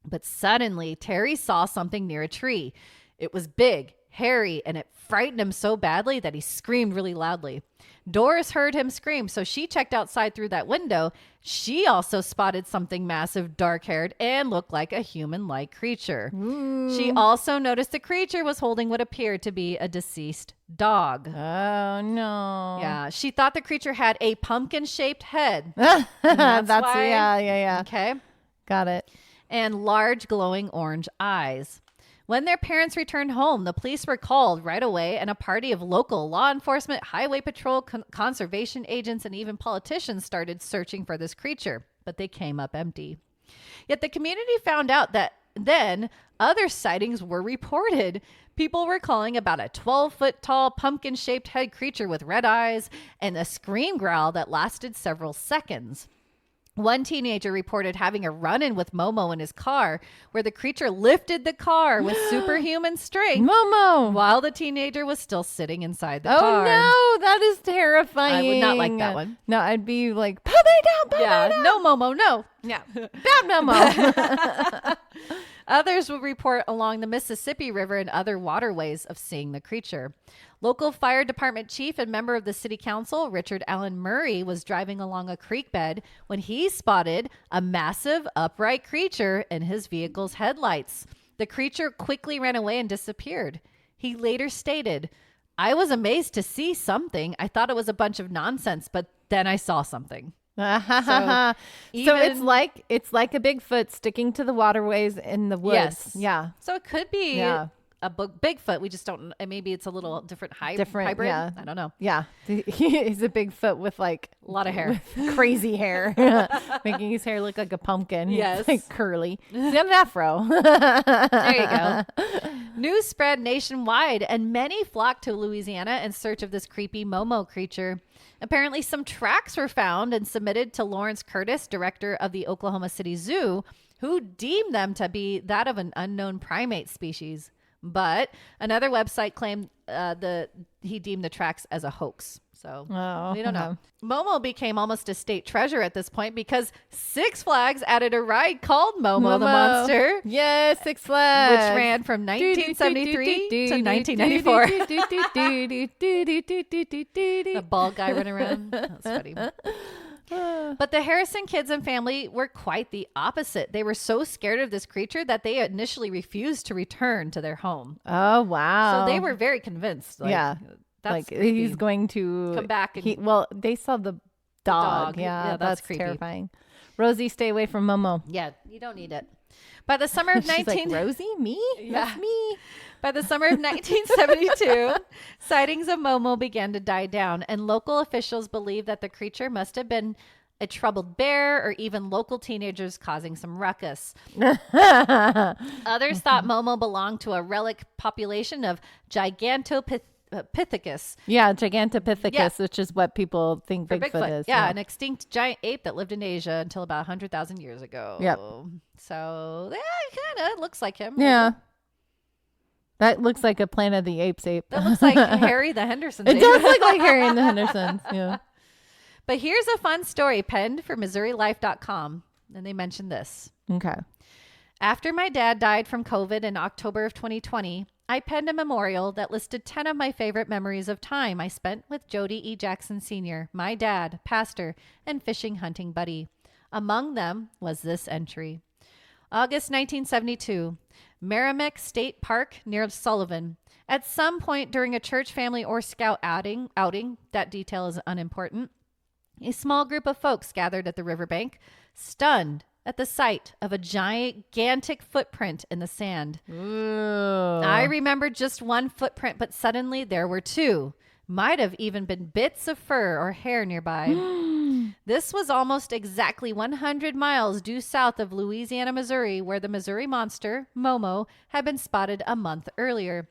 But suddenly, Terry saw something near a tree. It was big, hairy, and it frightened him so badly that he screamed really loudly. Doris heard him scream, so she checked outside through that window. She also spotted something massive, dark-haired, and looked like a human-like creature. Ooh. She also noticed the creature was holding what appeared to be a deceased dog. Oh, no. Yeah, she thought the creature had a pumpkin-shaped head. That's why, yeah. Okay. Got it. And large, glowing orange eyes. When their parents returned home, the police were called right away, and a party of local law enforcement, highway patrol, conservation agents, and even politicians started searching for this creature, but they came up empty. Yet the community found out that then other sightings were reported. People were calling about a 12-foot tall pumpkin-shaped head creature with red eyes and a scream growl that lasted several seconds. One teenager reported having a run-in with Momo in his car where the creature lifted the car with superhuman strength. Momo! While the teenager was still sitting inside the car. car. Oh, no, that is terrifying. I would not like that one. No, I'd be like, put me down. No, Momo, no. Yeah. Down, Momo. Others would report along the Mississippi River and other waterways of seeing the creature. Local fire department chief and member of the city council, Richard Allen Murray, was driving along a creek bed when he spotted a massive upright creature in his vehicle's headlights. The creature quickly ran away and disappeared. He later stated, "I was amazed to see something. I thought it was a bunch of nonsense, but then I saw something." So it's like a Bigfoot sticking to the waterways in the woods. Yes. Yeah. So it could be a Bigfoot. We just don't. Maybe it's a little different hybrid. Yeah. I don't know. Yeah. He's a Bigfoot with like a lot of hair, crazy hair, making his hair look like a pumpkin. Yes, it's like curly. He's got an afro. There you go. News spread nationwide, and many flocked to Louisiana in search of this creepy Momo creature. Apparently, some tracks were found and submitted to Lawrence Curtis, director of the Oklahoma City Zoo, who deemed them to be that of an unknown primate species. But another website claimed he deemed the tracks as a hoax. So we don't know. Momo became almost a state treasure at this point because Six Flags added a ride called Momo the Monster. Yes, Six Flags. Which ran from 1973 to 1994. The bald guy running around. That's funny. But the Harrison kids and family were quite the opposite. They were so scared of this creature that they initially refused to return to their home. Oh, wow. So they were very convinced. That's like creepy. He's going to come back. They saw the dog. Yeah, that's creepy. Terrifying. Rosie, stay away from Momo. Yeah, you don't need it. By the summer of She's 19 like, Rosie, me? Yeah. That's me. By the summer of 1972, sightings of Momo began to die down, and local officials believe that the creature must have been a troubled bear or even local teenagers causing some ruckus. Others thought Momo belonged to a relic population of Gigantopithecus. Yeah, Gigantopithecus, Yeah. which is what people think For Bigfoot is. Yeah, an extinct giant ape that lived in Asia until about 100,000 years ago. Yep. So, yeah, kind of looks like him. Yeah. That looks like a Planet of the Apes ape. That looks like Harry the Henderson's It ape. does look like Harry and the Hendersons. Yeah. But here's a fun story penned for MissouriLife.com. And they mentioned this. Okay. After my dad died from COVID in October of 2020, I penned a memorial that listed 10 of my favorite memories of time I spent with Jody E. Jackson Sr., my dad, pastor, and fishing hunting buddy. Among them was this entry. August 1972, Merrimack State Park near Sullivan. At some point during a church family or scout outing, that detail is unimportant, a small group of folks gathered at the riverbank, stunned at the sight of a gigantic footprint in the sand. Ooh. I remember just one footprint, but suddenly there were two. Might have even been bits of fur or hair nearby. This was almost exactly 100 miles due south of Louisiana, Missouri, where the Missouri monster, Momo, had been spotted a month earlier.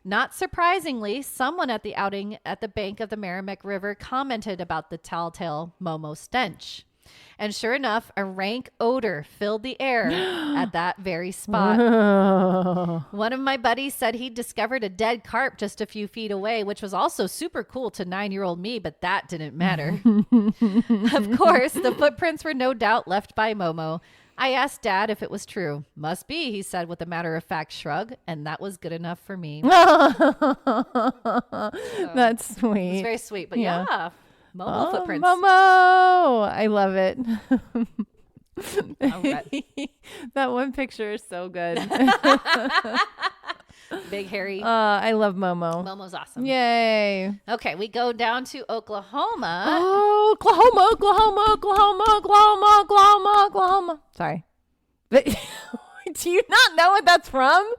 Not surprisingly, someone at the outing at the bank of the Merrimack River commented about the telltale Momo stench. And sure enough, a rank odor filled the air at that very spot. One of my buddies said he discovered a dead carp just a few feet away, which was also super cool to 9-year-old me, but that didn't matter. Of course, the footprints were no doubt left by Momo. I asked Dad if it was true. Must be, he said with a matter-of-fact shrug, and that was good enough for me. That's sweet. It's very sweet, but Yeah. yeah. Momo footprints. Momo! I love it. All right. That one picture is so good. Big hairy. I love Momo. Momo's awesome. Yay. Okay, we go down to Oklahoma. Oh, Oklahoma. Sorry. But do you not know what that's from?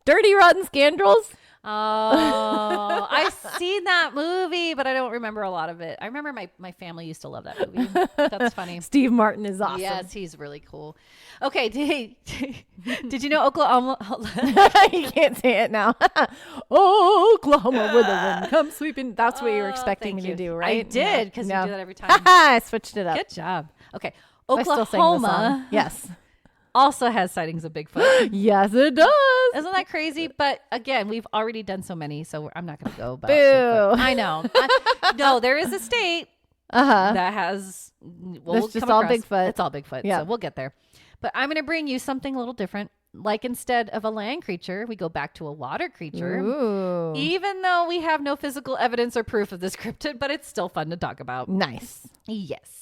Dirty Rotten Scoundrels? Oh, I've seen that movie, but I don't remember a lot of it. I remember my family used to love that movie. That's funny. Steve Martin is awesome. Yes, he's really cool. Okay, did you know Oklahoma? You can't say it now. Oklahoma, where the wind comes sweeping. That's what you were expecting me Thank to you. do, right? I did, because Yeah. you do that every time. I switched it up. Good job. Okay, I still sing the song. Oklahoma Yes. also has sightings of Bigfoot. Yes, it does. Isn't that crazy? But again, we've already done so many, so I'm not going to go about Boo. Bigfoot. I know. No, there is a state Uh-huh. that has. That's just all Bigfoot. It's all Bigfoot. Yeah. So we'll get there. But I'm going to bring you something a little different. Like instead of a land creature, we go back to a water creature. Ooh. Even though we have no physical evidence or proof of this cryptid, but it's still fun to talk about. Nice. Yes.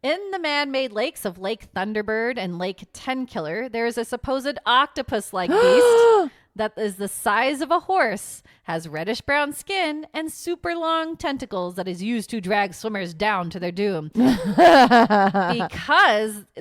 In the man-made lakes of Lake Thunderbird and Lake Tenkiller, there is a supposed octopus-like beast that is the size of a horse, has reddish-brown skin, and super long tentacles that is used to drag swimmers down to their doom. Because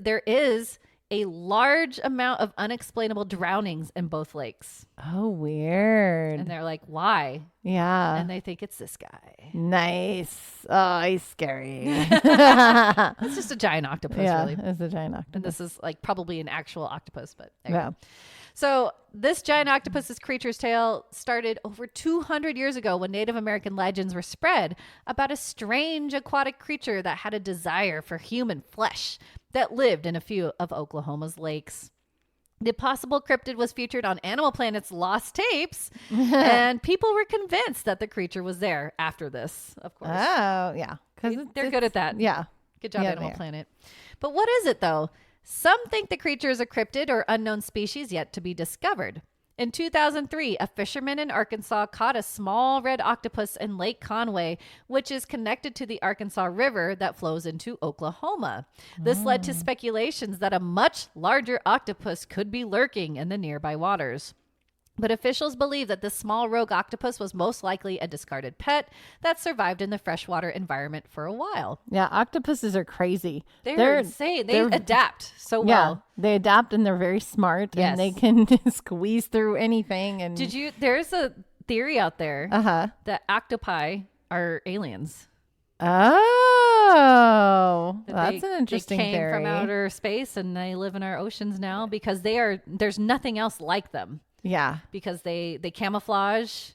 there is a large amount of unexplainable drownings in both lakes. Oh, weird. And they're like, why? Yeah. And they think it's this guy. Nice. Oh, he's scary. It's just a giant octopus, Yeah, really. it's a giant octopus. And this is like probably an actual octopus, but there you Yeah. go. So this giant octopus's creature's tale started over 200 years ago when Native American legends were spread about a strange aquatic creature that had a desire for human flesh that lived in a few of Oklahoma's lakes. The possible cryptid was featured on Animal Planet's Lost Tapes, and people were convinced that the creature was there after this, of course. Oh, yeah. They're good at that. Yeah. Good job, Yeah, Animal they are. Planet. But what is it, though? Some think the creature is a cryptid or unknown species yet to be discovered. In 2003, a fisherman in Arkansas caught a small red octopus in Lake Conway, which is connected to the Arkansas River that flows into Oklahoma. This led to speculations that a much larger octopus could be lurking in the nearby waters. But officials believe that this small rogue octopus was most likely a discarded pet that survived in the freshwater environment for a while. Yeah, octopuses are crazy. They're insane. They adapt so well. They adapt and they're very smart and they can squeeze through anything. And there's a theory out there that octopi are aliens. Oh, that's an interesting theory. They came from theory. outer space and they live in our oceans now because there's nothing else like them. Yeah. Because they camouflage.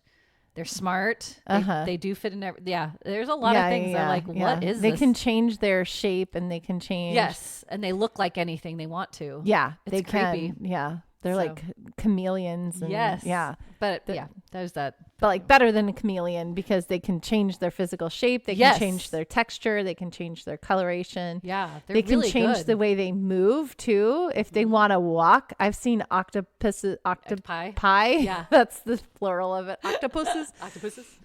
They're smart. They do fit in there's a lot of things that are like, what is they this? They can change their shape and they can change. Yes. And they look like anything they want to. Yeah. It's creepy. Yeah. They're like chameleons. And, yes. Yeah. But there's that. But like better than a chameleon because they can change their physical shape. They can change their texture. They can change their coloration. Yeah. They can change the way they move too. If they want to walk, I've seen octopuses. Octopi. Yeah. That's the plural of it. Octopuses.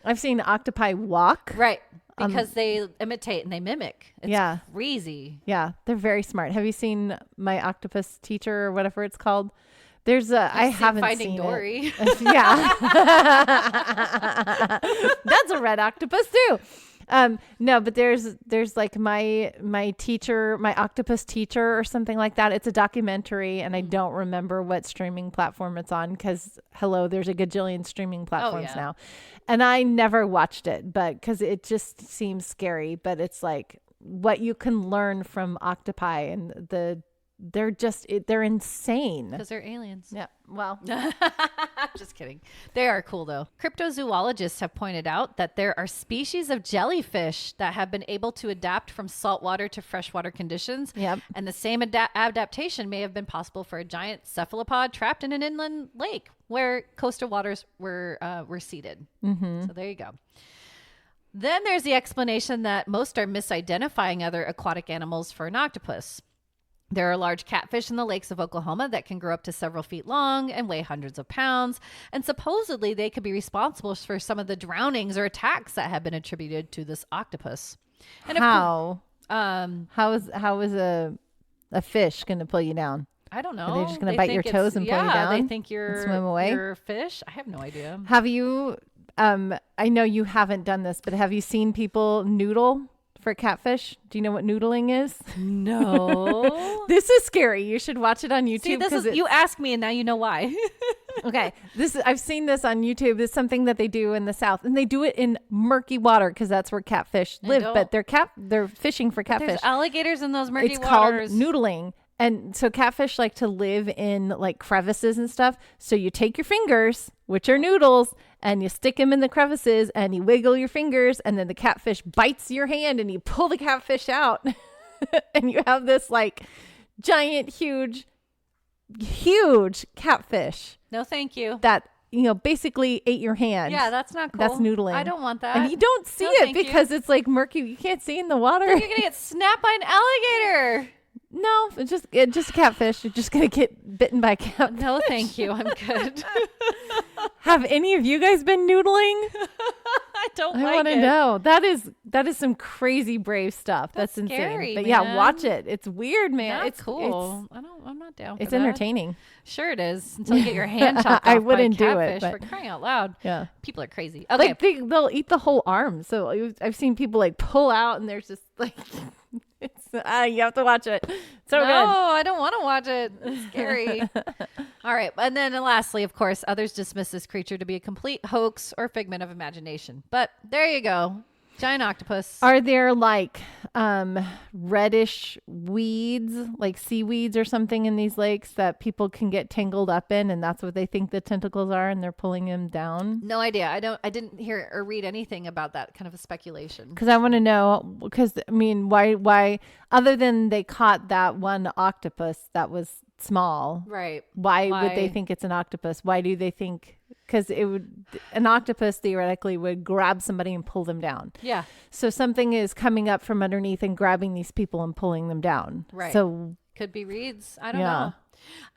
I've seen octopi walk. Right. Because they imitate and they mimic. It's crazy. Yeah. They're very smart. Have you seen My Octopus Teacher or whatever it's called? There's I haven't Finding seen Dory. It. Yeah. That's a red octopus too. No, but there's like my teacher, My Octopus Teacher or something like that. It's a documentary and I don't remember what streaming platform it's on because there's a gajillion streaming platforms now. And I never watched it, but because it just seems scary, but it's like what you can learn from octopi and they're insane. Because they're aliens. Yeah. Well, just kidding. They are cool though. Cryptozoologists have pointed out that there are species of jellyfish that have been able to adapt from saltwater to freshwater conditions. Yep. And the same adaptation may have been possible for a giant cephalopod trapped in an inland lake where coastal waters were seeded. Mm-hmm. So there you go. Then there's the explanation that most are misidentifying other aquatic animals for an octopus. There are large catfish in the lakes of Oklahoma that can grow up to several feet long and weigh hundreds of pounds. And supposedly they could be responsible for some of the drownings or attacks that have been attributed to this octopus. And how is a fish going to pull you down? I don't know. Are they just going to bite your toes and pull you down? They think you're swim away. You're a fish. I have no idea. Have you? I know you haven't done this, but have you seen people noodle for catfish? Do you know what noodling is? No. This is scary. You should watch it on YouTube. See, you asked me and now you know why. Okay. I've seen this on YouTube. It's something that they do in the South and they do it in murky water because that's where catfish live, but they're fishing for catfish. There's alligators in those murky waters. It's called noodling. And so catfish like to live in like crevices and stuff. So you take your fingers, which are noodles, and you stick them in the crevices and you wiggle your fingers and then the catfish bites your hand and you pull the catfish out and you have this like giant, huge catfish. No, thank you. That, basically ate your hand. Yeah, that's not cool. That's noodling. I don't want that. And you don't see it because it's like murky. You can't see in the water. You're going to get snapped by an alligator. No, it's just a catfish. You're just going to get bitten by a catfish. No, thank you. I'm good. Have any of you guys been noodling? I want to know. That is some crazy brave stuff. That's scary, insane. But man. yeah, watch it. It's weird, man. It's cool. I'm not down for it's that. entertaining. Sure it is. Until you get your hand chopped off I wouldn't by a do it, catfish for crying out loud. Yeah. People are crazy. Okay. Like they'll eat the whole arm. So I've seen people like pull out and there's just like you have to watch it. So good. No, I don't want to watch it. It's scary. All right. And then lastly, of course, others dismiss this creature to be a complete hoax or figment of imagination. But there you go. Giant octopus. Are there like reddish weeds, like seaweeds or something in these lakes that people can get tangled up in and that's what they think the tentacles are and they're pulling them down? No idea. I didn't hear or read anything about that kind of a speculation. Because I want to know, why other than they caught that one octopus that was small, right? Why would they think it's an octopus? Why do they think? Because an octopus theoretically would grab somebody and pull them down. Yeah. So something is coming up from underneath and grabbing these people and pulling them down. Right. So could be reeds. I don't know.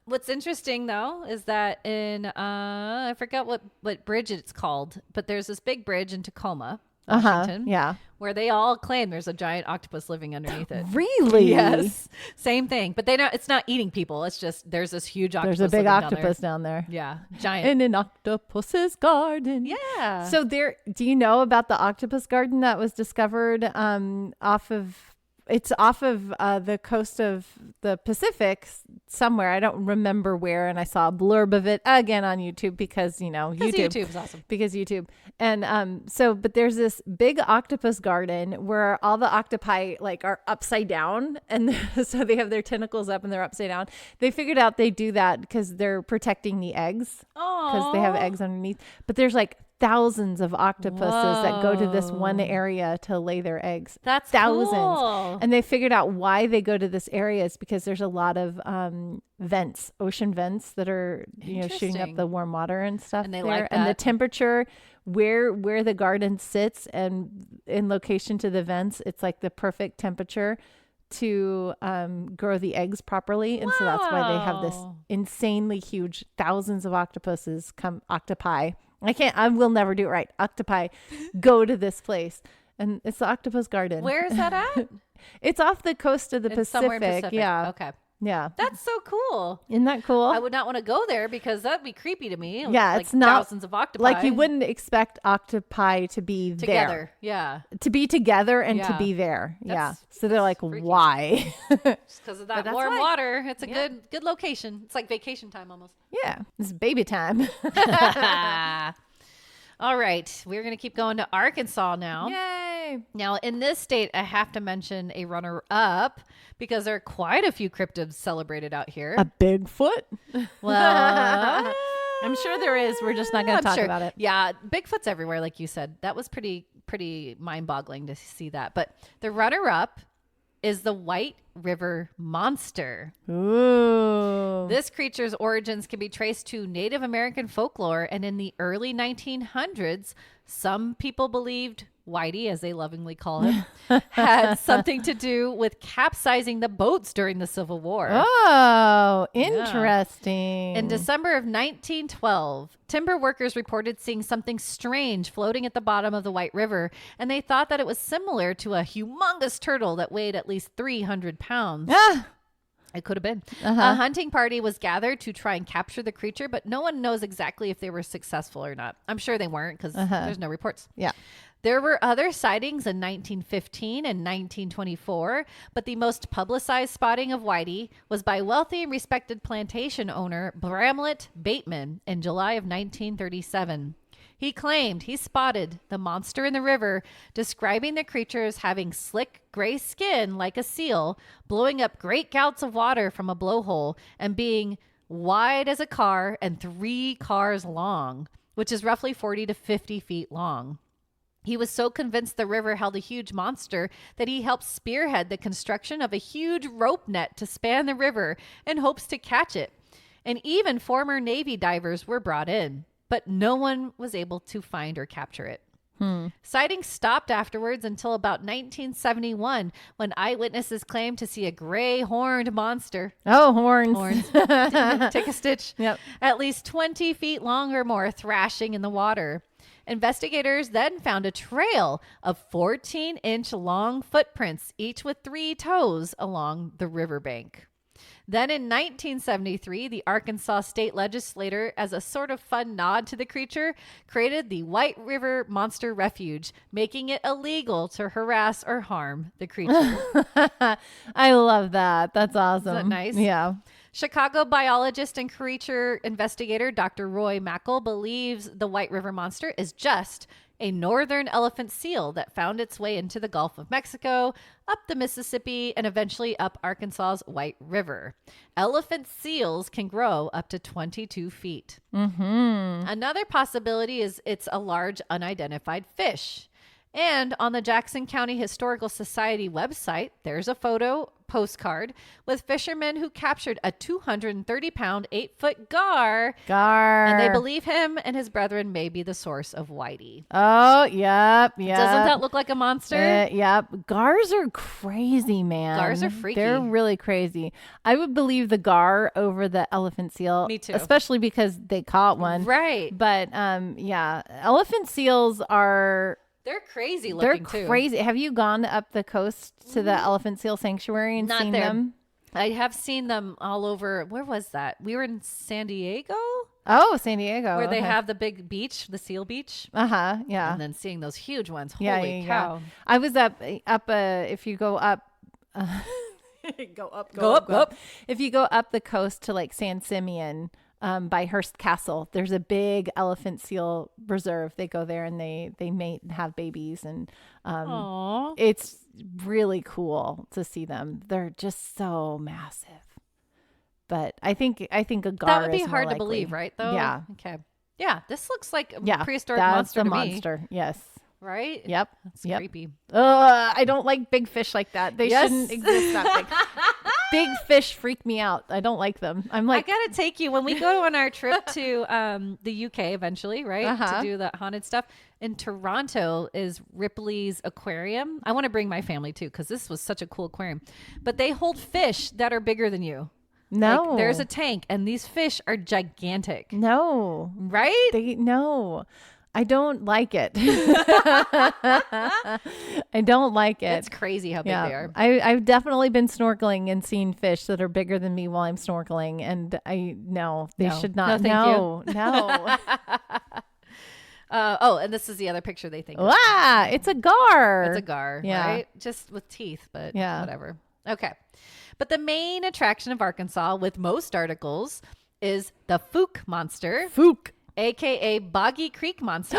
What's interesting though is that in I forgot what bridge it's called, but there's this big bridge in Tacoma. Washington. Yeah. Where they all claim there's a giant octopus living underneath it. Really? Yes. Same thing. But it's not eating people. It's just there's this huge octopus. There's a big living octopus down there. Yeah. Giant. In an octopus's garden. Yeah. So do you know about the octopus garden that was discovered off of the coast of the Pacific somewhere. I don't remember where. And I saw a blurb of it again on YouTube because, YouTube's awesome. Because YouTube. And but there's this big octopus garden where all the octopi are upside down. And so they have their tentacles up and they're upside down. They figured out they do that because they're protecting the eggs. Because they have eggs underneath. But there's thousands of octopuses that go to this one area to lay their eggs. That's thousands. Cool. And they figured out why they go to this area is because there's a lot of ocean vents that are shooting up the warm water and stuff. And they there. like that. And the temperature where the garden sits and in location to the vents, it's the perfect temperature to grow the eggs properly. And so that's why they have this insanely huge thousands of octopi. I will never do it right. Octopi go to this place. And it's the octopus garden. Where is that at? It's off the coast of the It's somewhere Pacific. in Pacific. Yeah. Okay. Yeah. That's so cool. Isn't that cool? I would not want to go there because that'd be creepy to me. Yeah, it's not thousands of octopi. you wouldn't expect octopi to be together. there. Yeah. To be together and to Yeah. be there. That's So they're freaky. why? Just because of that that's warm why. water. It's a good location. It's like vacation time almost. Yeah. It's baby time. All right. We're going to keep going to Arkansas now. Yay. Now, in this state, I have to mention a runner-up because there are quite a few cryptids celebrated out here. A Bigfoot? Well, I'm sure there is. We're just not going to talk about it. Yeah, Bigfoot's everywhere, like you said. That was pretty mind-boggling to see that. But the runner-up is the White River Monster. Ooh. This creature's origins can be traced to Native American folklore, and in the early 1900s, some people believed Whitey, as they lovingly call him, had something to do with capsizing the boats during the Civil War. Oh, interesting. In December of 1912, timber workers reported seeing something strange floating at the bottom of the White River, and they thought that it was similar to a humongous turtle that weighed at least 300 pounds. It could have been. A hunting party was gathered to try and capture the creature, but no one knows exactly if they were successful or not. I'm sure they weren't because there's no reports. Yeah. There were other sightings in 1915 and 1924, but the most publicized spotting of Whitey was by wealthy and respected plantation owner Bramlett Bateman in July of 1937. He claimed he spotted the monster in the river, describing the creature as having slick gray skin like a seal, blowing up great gouts of water from a blowhole, and being wide as a car and 3 cars long, which is roughly 40 to 50 feet long. He was so convinced the river held a huge monster that he helped spearhead the construction of a huge rope net to span the river in hopes to catch it. And even former Navy divers were brought in, but no one was able to find or capture it. Sightings stopped afterwards until about 1971, when eyewitnesses claimed to see a gray horned monster. Oh, horns. Take a stitch. Yep. At least 20 feet long or more, thrashing in the water. Investigators then found a trail of 14-inch long footprints, each with 3 toes along the riverbank. Then in 1973, the Arkansas state legislature, as a sort of fun nod to the creature, created the White River Monster Refuge, making it illegal to harass or harm the creature. I love that. That's awesome. Isn't that nice? Yeah. Chicago biologist and creature investigator Dr. Roy Mackle believes the White River Monster is just a northern elephant seal that found its way into the Gulf of Mexico, up the Mississippi, and eventually up Arkansas's White River. Elephant seals can grow up to 22 feet. Another possibility is it's a large unidentified fish. And on the Jackson County Historical Society website, there's a photo postcard with fishermen who captured a 230-pound, 8-foot gar. And they believe him and his brethren may be the source of Whitey. Oh, yep. Doesn't that look like a monster? Yep. Gars are crazy, man. Gars are freaky. They're really crazy. I would believe the gar over the elephant seal. Me too. Especially because they caught one. Right. But yeah, elephant seals are They're crazy They're looking too. crazy. Have you gone up the coast to the elephant seal sanctuary and Not seen there. them? I have seen them all over. Where was that? We were in San Diego, Oh, San Diego. where they okay. have the big beach, the seal beach, Uh-huh. Yeah. and then seeing those huge ones. Yeah, Holy yeah, cow! I was up if you go up go up. If you go up the coast to like San Simeon, by Hearst Castle, there's a big elephant seal reserve. They go there and they mate and have babies, and Aww. it's really cool to see them. They're just so massive. But I think a gar That would be is more hard to likely. believe, right? Though. Yeah. Okay. Yeah, this looks like a Yeah, prehistoric that's monster the to monster. Yes. me, right? Yep. That's Yep. creepy. I don't like big fish like that. They Yes. shouldn't exist that big. Big fish freak me out. I don't like them. I'm like, I gotta take you when we go on our trip to the UK eventually, right? Uh-huh. To do the haunted stuff. In Toronto is Ripley's Aquarium. I want to bring my family too because this was such a cool aquarium. But they hold fish that are bigger than you. no. Like, there's a tank, and these fish are gigantic, no. right? No. I don't like it. I don't like it. It's crazy how big they are. I've definitely been snorkeling and seen fish that are bigger than me while I'm snorkeling, and they No. should not. No, thank No. And this is the other picture they think. Wow, it's a gar. It's a gar, Yeah. right? Just with teeth, but Yeah. whatever. Okay. But the main attraction of Arkansas, with most articles, is the Fouke Monster, Fouke. aka Boggy Creek Monster,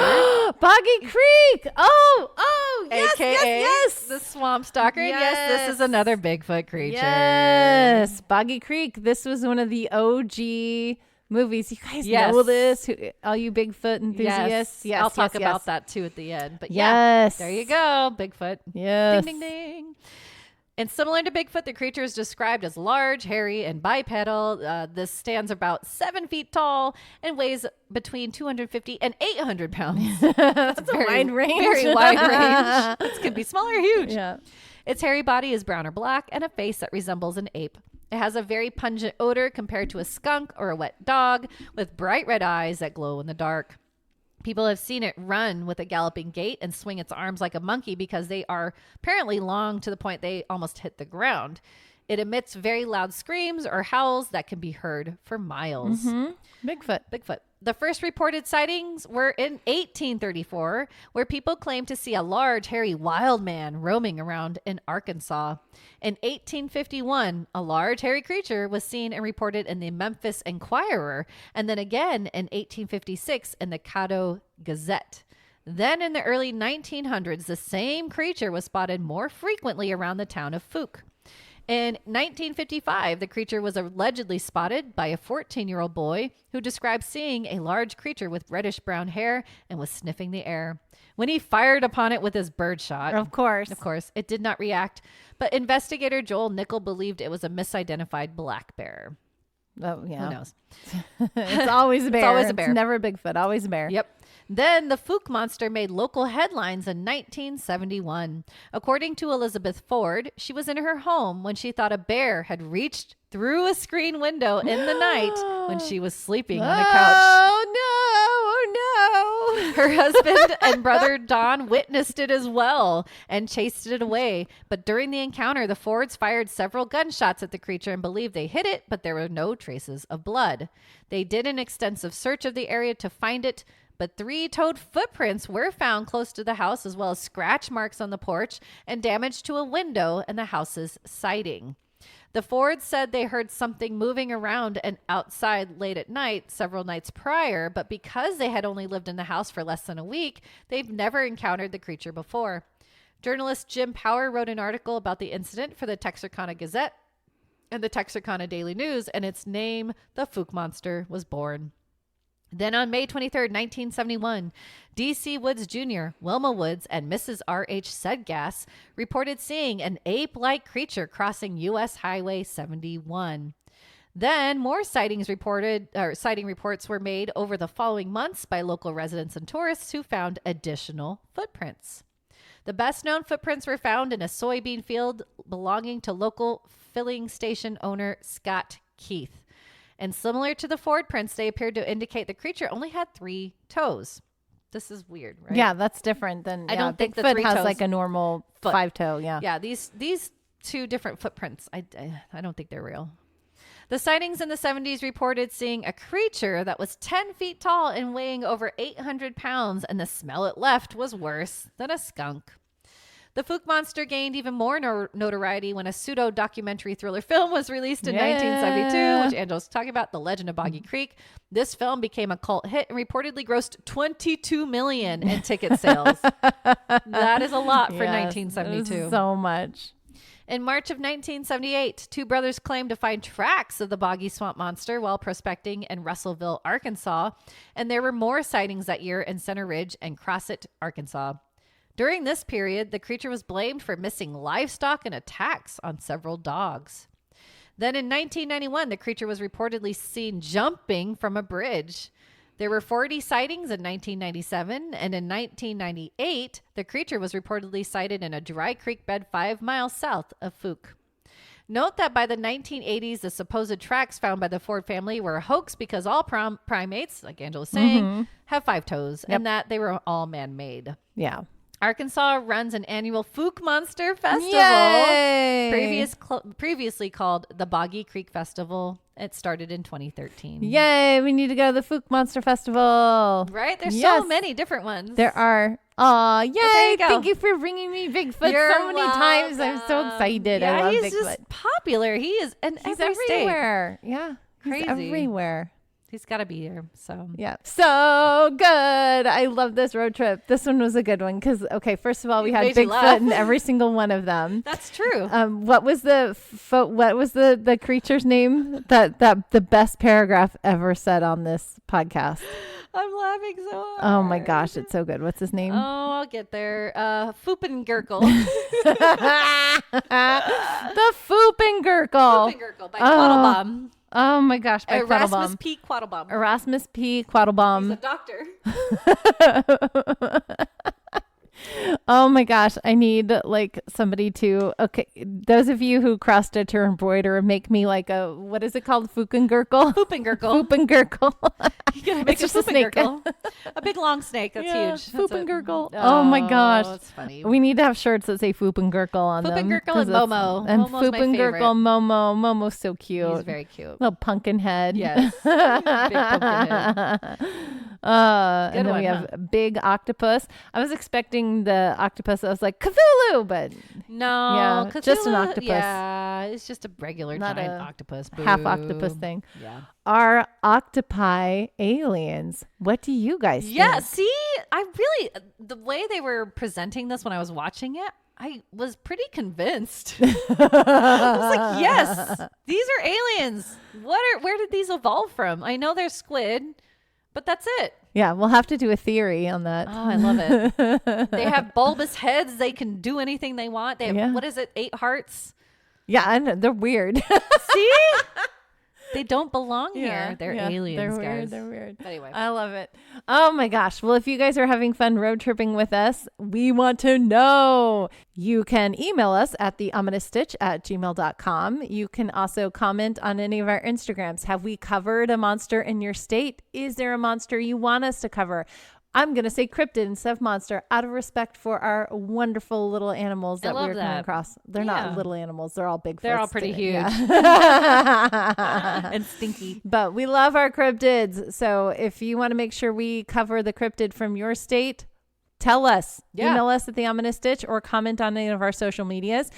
Boggy Creek. Oh, yes, aka yes. the Swamp Stalker. And yes, this is another Bigfoot creature. Yes, Boggy Creek. This was one of the OG movies. You guys Yes. know this? All you Bigfoot enthusiasts? Yes, I'll talk yes, about yes. that too at the end. But Yes. yeah, there you go, Bigfoot. Yes. Ding, ding, ding. And similar to Bigfoot, the creature is described as large, hairy, and bipedal. This stands about 7 feet tall and weighs between 250 and 800 pounds. That's a wide range. Very wide range. This can be small or huge. Yeah. Its hairy body is brown or black and a face that resembles an ape. It has a very pungent odor compared to a skunk or a wet dog, with bright red eyes that glow in the dark. People have seen it run with a galloping gait and swing its arms like a monkey because they are apparently long to the point they almost hit the ground. It emits very loud screams or howls that can be heard for miles. Bigfoot. The first reported sightings were in 1834, where people claimed to see a large, hairy wild man roaming around in Arkansas. In 1851, a large, hairy creature was seen and reported in the Memphis Enquirer, and then again in 1856 in the Caddo Gazette. Then in the early 1900s, the same creature was spotted more frequently around the town of Fouke. In 1955, the creature was allegedly spotted by a 14-year-old boy who described seeing a large creature with reddish-brown hair and was sniffing the air. When he fired upon it with his birdshot, Of course. it did not react, but investigator Joel Nicole believed it was a misidentified black bear. Oh, yeah. Who knows? It's always a bear. always a bear. It's never a Bigfoot. Always a bear. Yep. Then the Fouke Monster made local headlines in 1971. According to Elizabeth Ford, she was in her home when she thought a bear had reached through a screen window in the night when she was sleeping on a couch. Oh, no. Her husband and brother Don witnessed it as well and chased it away. But during the encounter, the Fords fired several gunshots at the creature and believed they hit it, but there were no traces of blood. They did an extensive search of the area to find it, but 3-toed footprints were found close to the house, as well as scratch marks on the porch and damage to a window in the house's siding. The Fords said they heard something moving around and outside late at night several nights prior, but because they had only lived in the house for less than a week, they've never encountered the creature before. Journalist Jim Power wrote an article about the incident for the Texarkana Gazette and the Texarkana Daily News, and its name, the Fouke Monster, was born. Then on May 23rd, 1971, D.C. Woods Jr., Wilma Woods, and Mrs. R.H. Sedgas reported seeing an ape-like creature crossing U.S. Highway 71. Then more sighting reports were made over the following months by local residents and tourists who found additional footprints. The best-known footprints were found in a soybean field belonging to local filling station owner Scott Keith. And similar to the Ford prints, they appeared to indicate the creature only had 3 toes. This is weird, right? Yeah, that's different than. I don't think the Bigfoot three has toes like a normal foot. 5-toe. Yeah. Yeah, these two different footprints. I don't think they're real. The sightings in the 70s reported seeing a creature that was 10 feet tall and weighing over 800 pounds, and the smell it left was worse than a skunk. The Fouke Monster gained even more notoriety when a pseudo-documentary thriller film was released in 1972, which Angela's talking about, The Legend of Boggy Creek. This film became a cult hit and reportedly grossed $22 million in ticket sales. That is a lot for 1972. So much. In March of 1978, two brothers claimed to find tracks of the Boggy Swamp Monster while prospecting in Russellville, Arkansas, and there were more sightings that year in Center Ridge and Crossett, Arkansas. During this period, the creature was blamed for missing livestock and attacks on several dogs. Then in 1991, the creature was reportedly seen jumping from a bridge. There were 40 sightings in 1997, and in 1998, the creature was reportedly sighted in a dry creek bed 5 miles south of Fouke. Note that by the 1980s, the supposed tracks found by the Ford family were a hoax because all primates, like Angela was saying, have 5 toes, and that they were all man-made. Yeah. Arkansas runs an annual Fouke Monster Festival, previously called the Boggy Creek Festival. It started in 2013. Yay, we need to go to the Fouke Monster Festival. Right? There's so many different ones. There are. Aw, yay. Okay, thank you for bringing me Bigfoot You're so many times. I'm so excited. Yeah, I love he's Bigfoot. just popular. He is in He's every state. everywhere. Yeah. Crazy. He's everywhere. He's got to be here. So Yeah. So good. I love this road trip. This one was a good one because, okay, first of all, we had made you Bigfoot laugh. in every single one of them. that's true. What was the creature's name that the best paragraph ever said on this podcast? I'm laughing so hard. Oh my gosh, it's so good. What's his name? Oh, I'll get there. Foopengurkle. The Foopengurkle. Foopengurkle by Quattlebaum. Oh my gosh, by Erasmus Quattlebaum. P. Quattlebaum. Erasmus P. He's Quattlebaum. a doctor. Oh my gosh, I need like somebody to, okay, those of you who cross stitch or embroider, make me like a, what is it called? Foopengurkle? Foopengurkle. Foopengurkle. You gotta make It's a just a snake. Foopengurkle. A big long snake. That's huge. That's Foopengurkle. Oh my gosh. That's funny. We need to have shirts that say Foopengurkle on them. Foopengurkle 'cause and Momo. And Momo's my favorite. Foopengurkle, Momo. Momo's so cute. He's very cute. Little pumpkin head. Yes. Big pumpkin head. And then one, we have Big Octopus. I was expecting the octopus. I was like Cthulhu, but No, Yeah, just an Cthulhu- octopus. Yeah, it's just a regular Not giant a octopus. half Boo. octopus thing. Yeah. Are octopi aliens? What do you guys think? Yeah. See, I really the way they were presenting this when I was watching it, I was pretty convinced. I was like, yes, these are aliens. Where did these evolve from? I know they're squid, but that's it. Yeah, we'll have to do a theory on that. Oh, I love it. They have bulbous heads. They can do anything they want. They have, what is it? 8 hearts. Yeah, I know, they're weird. See? They don't belong here. They're aliens, They're guys. weird. They're weird. Anyway. I love it. Oh my gosh. Well, if you guys are having fun road tripping with us, we want to know. You can email us at theominousstitch@gmail.com. You can also comment on any of our Instagrams. Have we covered a monster in your state? Is there a monster you want us to cover? I'm going to say cryptid instead of monster out of respect for our wonderful little animals that we're coming across. They're not little animals. They're all Bigfoot. They're all pretty huge. Yeah. And stinky. But we love our cryptids. So if you want to make sure we cover the cryptid from your state, tell us. Yeah. Email us at the Ominous Stitch or comment on any of our social medias.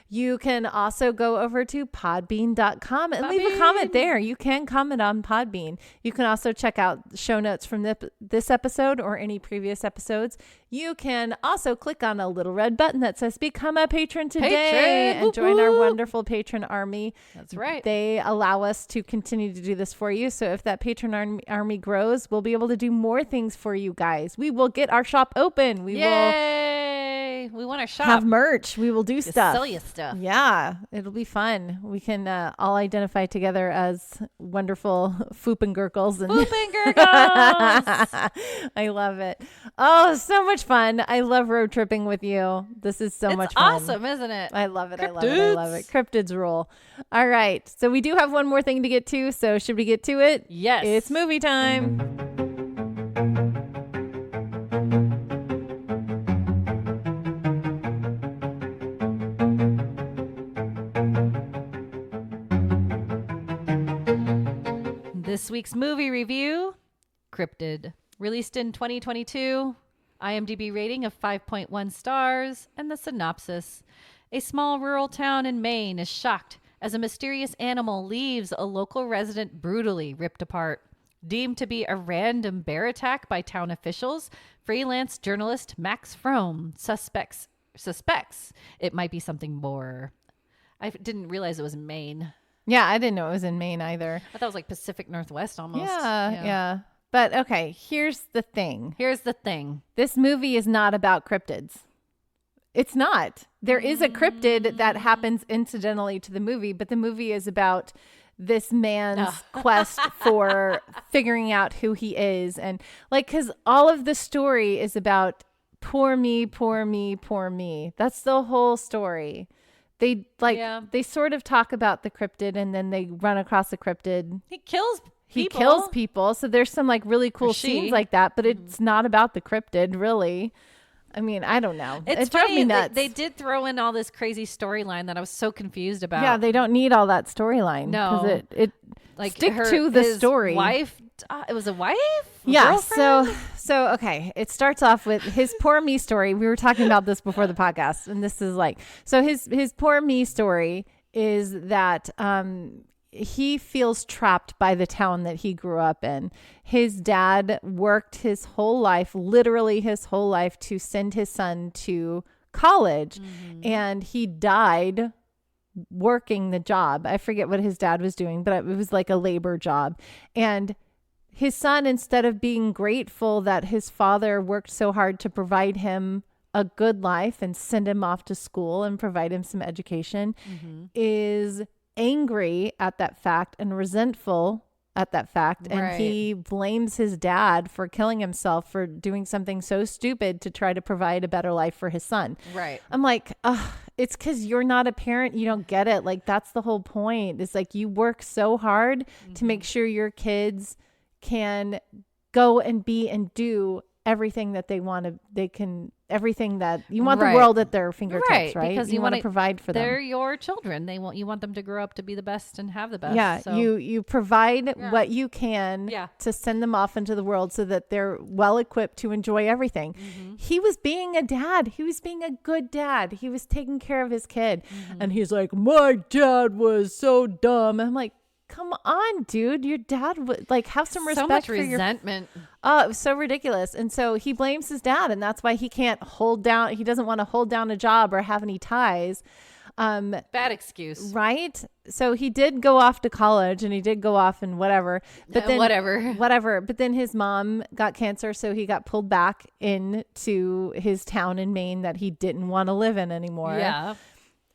You can also go over to podbean.com and leave a comment there. You can comment on Podbean. You can also check out show notes from this episode or any previous episodes. You can also click on a little red button that says become a patron today and join our wonderful patron army. That's right. They allow us to continue to do this for you. So if that patron army grows, we'll be able to do more things for you guys. We will get our shop open. We Yay! We want to will shop. have merch. We will do stuff. Sell you stuff. Yeah, it'll be fun. We can all identify together as wonderful Foopengurkles. Foopengurkles! I love it. Oh, so much fun. I love road tripping with you. This is so much fun. Awesome, isn't it? I love it. I love it. I love it. Cryptids rule. All right. So we do have one more thing to get to. So should we get to it? Yes. It's movie time. This week's movie review, Cryptid. Released in 2022, IMDb rating of 5.1 stars, and the synopsis. A small rural town in Maine is shocked as a mysterious animal leaves a local resident brutally ripped apart. Deemed to be a random bear attack by town officials, freelance journalist Max Frome suspects it might be something more. I didn't realize it was in Maine. Yeah, I didn't know it was in Maine either. I thought it was like Pacific Northwest almost. Yeah. But okay, here's the thing. This movie is not about cryptids. It's not. There is a cryptid that happens incidentally to the movie, but the movie is about this man's quest for figuring out who he is. And like, because all of the story is about poor me, poor me, poor me. That's the whole story. They sort of talk about the cryptid, and then they run across the cryptid. He kills people. So there's some like really cool scenes like that, but it's not about the cryptid really. I mean, I don't know. It drove me nuts. They did throw in all this crazy storyline that I was so confused about. Yeah, they don't need all that storyline. No, because it like stick to the story. Wife, it was a wife. Yeah. Girlfriend? So okay. It starts off with his poor me story. We were talking about this before the podcast, and this is like so. His poor me story is that he feels trapped by the town that he grew up in. His dad worked his whole life, literally his whole life, to send his son to college. And he died working the job. I forget what his dad was doing, but it was like a labor job. And his son, instead of being grateful that his father worked so hard to provide him a good life and send him off to school and provide him some education, is angry at that fact and resentful at that fact. And he blames his dad for killing himself for doing something so stupid to try to provide a better life for his son. Right. I'm like, it's because you're not a parent. You don't get it. Like, that's the whole point. It's like you work so hard to make sure your kids can go and be and do everything that they want to, everything that you want the world at their fingertips, right? Because you want to provide for them. They're your children. You want them to grow up to be the best and have the best. Yeah. So. You provide what you can to send them off into the world so that they're well equipped to enjoy everything. He was being a dad. He was being a good dad. He was taking care of his kid. And he's like, my dad was so dumb. And I'm like, come on, dude. Your dad would like have some respect. So much for resentment. Oh, it was so ridiculous. And so he blames his dad, and that's why he can't hold down. He doesn't want to hold down a job or have any ties. Bad excuse. Right. So he did go off to college, and he did go off and whatever, but then whatever. But then his mom got cancer. So he got pulled back into his town in Maine that he didn't want to live in anymore. Yeah.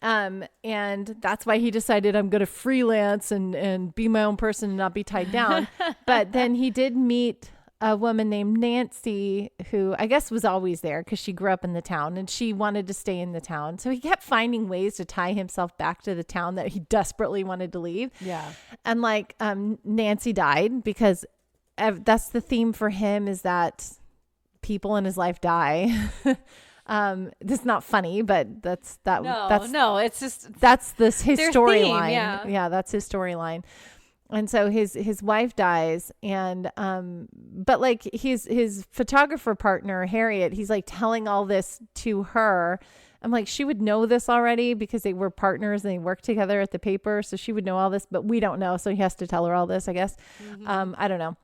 And that's why he decided I'm going to freelance and be my own person and not be tied down. But then he did meet a woman named Nancy, who I guess was always there because she grew up in the town and she wanted to stay in the town. So he kept finding ways to tie himself back to the town that he desperately wanted to leave. Yeah. And like, Nancy died because that's the theme for him, is that people in his life die. This is not funny, but it's just his storyline. Yeah, that's his storyline. And so his wife dies, and but like his photographer partner Harriet, he's like telling all this to her. I'm like, she would know this already because they were partners and they worked together at the paper, so she would know all this, but we don't know, so he has to tell her all this, I guess. I don't know.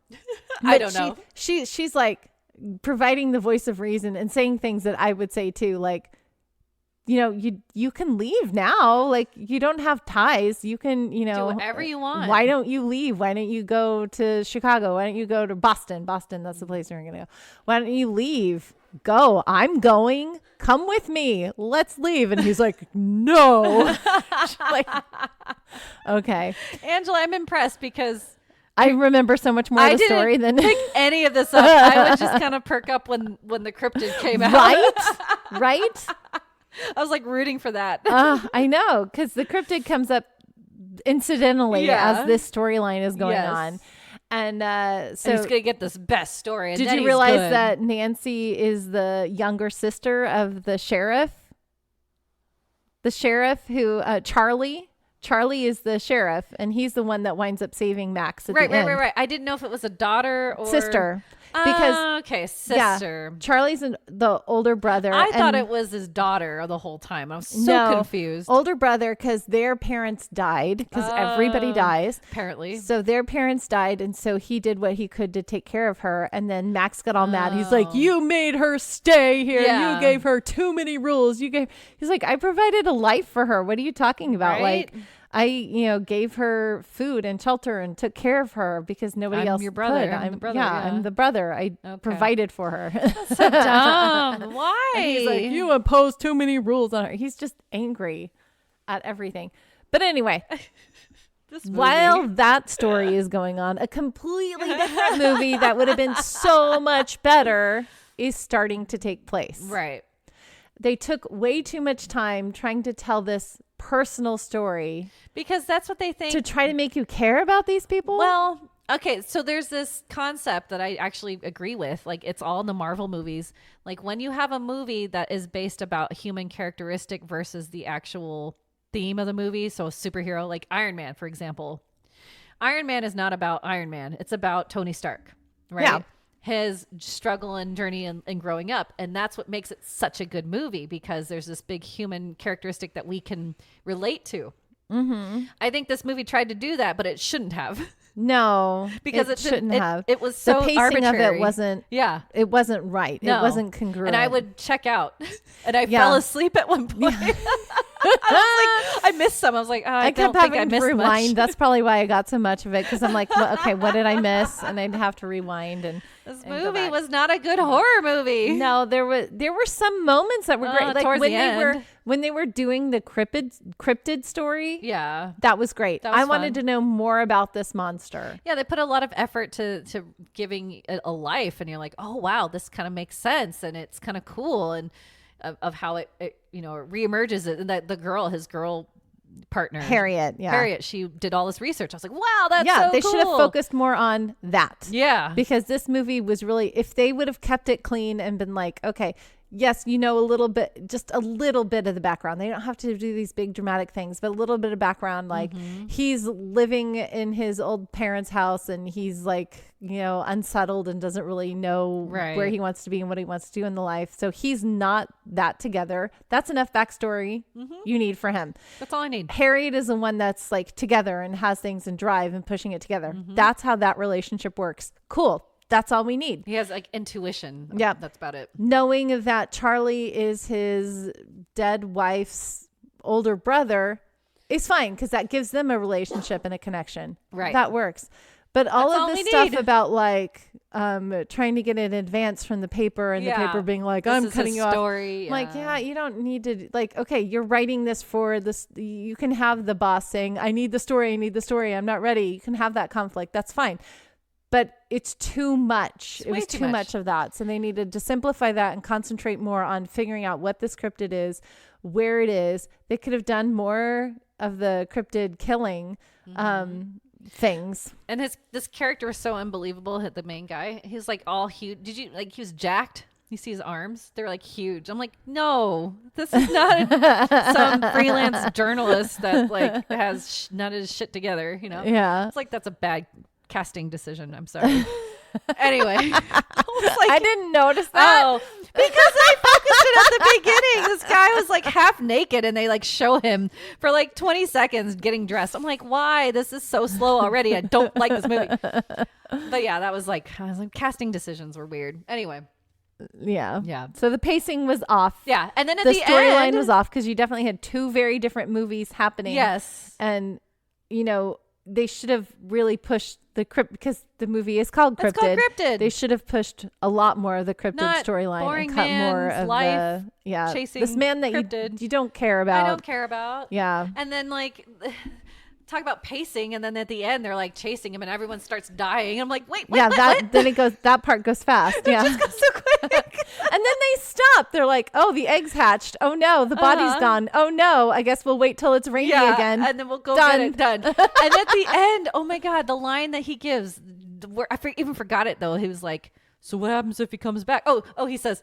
I don't know. She's like providing the voice of reason and saying things that I would say too, like, you know, you can leave now. Like, you don't have ties. You can, do whatever you want. Why don't you leave? Why don't you go to Chicago? Why don't you go to Boston? Boston, that's the place we're going to go. Why don't you leave? Go. I'm going. Come with me. Let's leave. And he's like, no. Like, okay. Angela, I'm impressed because I remember so much more of the story than pick any of this up. I would just kind of perk up when the cryptid came out. Right. I was like rooting for that. I know, because the cryptid comes up incidentally as this storyline is going on. And so and he's going to get this best story. And did you realize that Nancy is the younger sister of the sheriff? The sheriff who, Charlie, Charlie is the sheriff, and he's the one that winds up saving Max at the end. Right. I didn't know if it was a daughter or sister. Because okay, sister. Yeah, Charlie's the older brother. I thought it was his daughter the whole time. I was so confused. Older brother, because their parents died, because everybody dies. Apparently. So their parents died, and so he did what he could to take care of her. And then Max got all mad. He's like, "You made her stay here. Yeah. You gave her too many rules. He's like, I provided a life for her. What are you talking about? Right? Like, I, gave her food and shelter and took care of her because nobody else your brother. could. I'm the brother, I'm the brother. I provided for her." So dumb. Why? And he's like, "You imposed too many rules on her." He's just angry at everything. But anyway, while that story is going on, a completely different movie that would have been so much better is starting to take place. Right. They took way too much time trying to tell this personal story because that's what they think, to try to make you care about these people. Well, okay, so there's this concept that I actually agree with. Like, it's all in the Marvel movies. Like, when you have a movie that is based about human characteristic versus the actual theme of the movie, so a superhero like Iron Man, for example. Iron Man is not about Iron Man. It's about Tony Stark, right? Yeah. His struggle and journey and growing up. And that's what makes it such a good movie, because there's this big human characteristic that we can relate to. Mm-hmm. I think this movie tried to do that, but it shouldn't have. No, because it shouldn't have. It was so the pacing arbitrary. of it wasn't. Yeah, it wasn't right. No. It wasn't congruent. And I would check out, and I fell asleep at one point. Yeah. I missed some. I was like, I kept having to rewind. Much. That's probably why I got so much of it, because I'm like, okay, what did I miss? And I'd have to rewind. And this movie was not a good horror movie. No, there were some moments that were great, like when they were doing the cryptid story. Yeah, that was great. I wanted to know more about this monster. Yeah, they put a lot of effort to giving a life, and you're like, oh wow, this kind of makes sense, and it's kind of cool, and of how it reemerges, and that his girl partner Harriet, she did all this research. I was like, wow, that's so they cool. should have focused more on that. Yeah, because this movie was really, if they would have kept it clean and been like, okay, yes, a little bit, just a little bit of the background. They don't have to do these big dramatic things, but a little bit of background. Like he's living in his old parents' house, and he's like, unsettled and doesn't really know where he wants to be and what he wants to do in the life. So he's not that together. That's enough backstory you need for him. That's all I need. Harriet is the one that's like together and has things and drive and pushing it together. That's how that relationship works. Cool. That's all we need. He has like intuition. Yeah. That's about it. Knowing that Charlie is his dead wife's older brother is fine, because that gives them a relationship and a connection. Right. That works. But all of this stuff about like trying to get an advance from the paper, and the paper being like, I'm cutting you off. Yeah. Like, you don't need to, like, okay, you're writing this for this. You can have the boss saying, I need the story. I'm not ready. You can have that conflict. That's fine. But it's too much. It was too much of that. So they needed to simplify that and concentrate more on figuring out what this cryptid is, where it is. They could have done more of the cryptid killing things. And this character was so unbelievable. The main guy, he's like all huge. Did you he was jacked? You see his arms? They're like huge. I'm like, no, this is not some freelance journalist that like has none of his shit together. Yeah. It's like, that's a bad casting decision. I'm sorry. Anyway, I didn't notice that. Oh, because I focused it at the beginning. This guy was like half naked, and they like show him for like 20 seconds getting dressed. I'm like, why? This is so slow already. I don't like this movie. But yeah, I was like, casting decisions were weird. Anyway. Yeah. So the pacing was off. Yeah. And then at the the storyline end was off, because you definitely had two very different movies happening. Yes. And, they should have really pushed the crypt, because the movie is called Cryptid. It's called Cryptid. They should have pushed a lot more of the cryptid storyline and cut more of life the chasing this man that you don't care about. I don't care about. Yeah. And then like talk about pacing, and then at the end they're like chasing him, and everyone starts dying. I'm like, wait, what? Then that part goes fast. Yeah. It just goes so quick. And then they stop. They're like, oh, the egg's hatched. Oh no, the body's gone. Oh no, I guess we'll wait till it's rainy again. And then we'll go get it done. And at the end, oh my God, the line that he gives, even forgot it though. He was like, so what happens if he comes back? Oh, he says,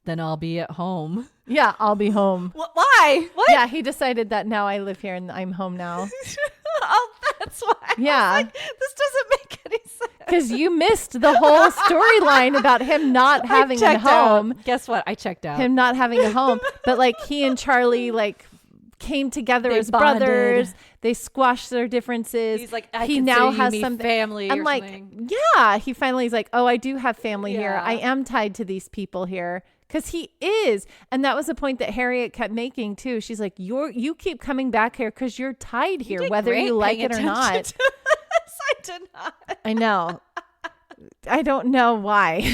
then I'll be at home. Yeah, I'll be home. Why? What? Yeah, he decided that now I live here and I'm home now. Oh, that's why. Yeah. I was like, this doesn't make any sense. Because you missed the whole storyline about him not having a home. Guess what? I checked out. Him not having a home. But like he and Charlie like came together They as bonded. brothers. They squashed their differences. He's like, I he consider now you has me something. family. I'm or like, something. yeah. He finally is like, oh, I do have family here. Yeah. I am tied to these people here. Because he is. And that was a point that Harriet kept making too. She's like, you keep coming back here because you're tied here, did whether great you like paying it or attention not. to this. I did not. I know. I don't know why.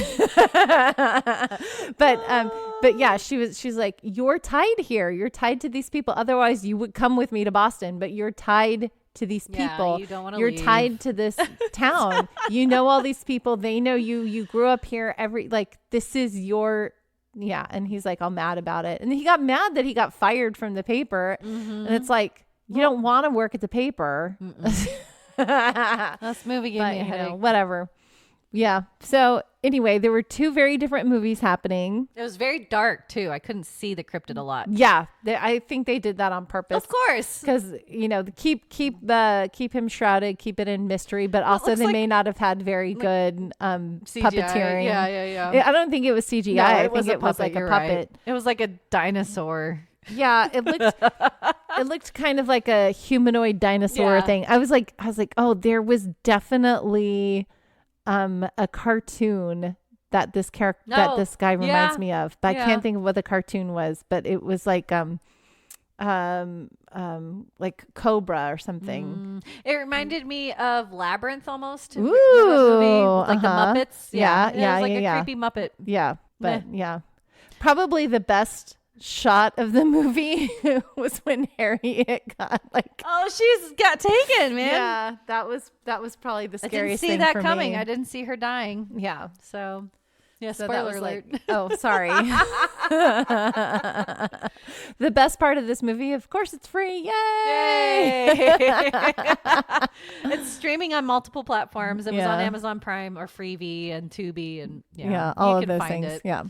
but yeah, she's like, you're tied here. You're tied to these people. Otherwise you would come with me to Boston, but you're tied to these people. You don't want to You're leave. tied to this town. You know all these people. They know you. You grew up here. This is your. Yeah. And he's like all mad about it. And he got mad that he got fired from the paper. And it's like, you don't want to work at the paper. This movie gave me a headache. Whatever. Yeah. So anyway, there were two very different movies happening. It was very dark too. I couldn't see the cryptid a lot. Yeah. I think they did that on purpose. Of course. Because, keep him shrouded, keep it in mystery, but also they may not have had very good puppeteering. Yeah. I don't think it was CGI. No, I it was think it was like a you're puppet. right. It was like a dinosaur. Yeah, it looked kind of like a humanoid dinosaur thing. I was like, oh, there was definitely a cartoon that this character that this guy reminds me of. But I can't think of what the cartoon was, but it was like Cobra or something. It reminded me of Labyrinth almost. Ooh, like the Muppets. Yeah, It was like a yeah. creepy Muppet. Yeah, but yeah. Probably the best shot of the movie was when Harriet got like, oh, she's got taken, man. yeah, that was probably the I didn't scariest see thing that for coming. me. I didn't see her dying. Yeah. So yeah, So that spoiler was alert. like, oh, sorry. The best part of this movie, of course, it's free. Yay! It's streaming on multiple platforms. It was on Yeah. Amazon Prime or Freevee and Tubi and Yeah, all you of can those find things. it. Yeah.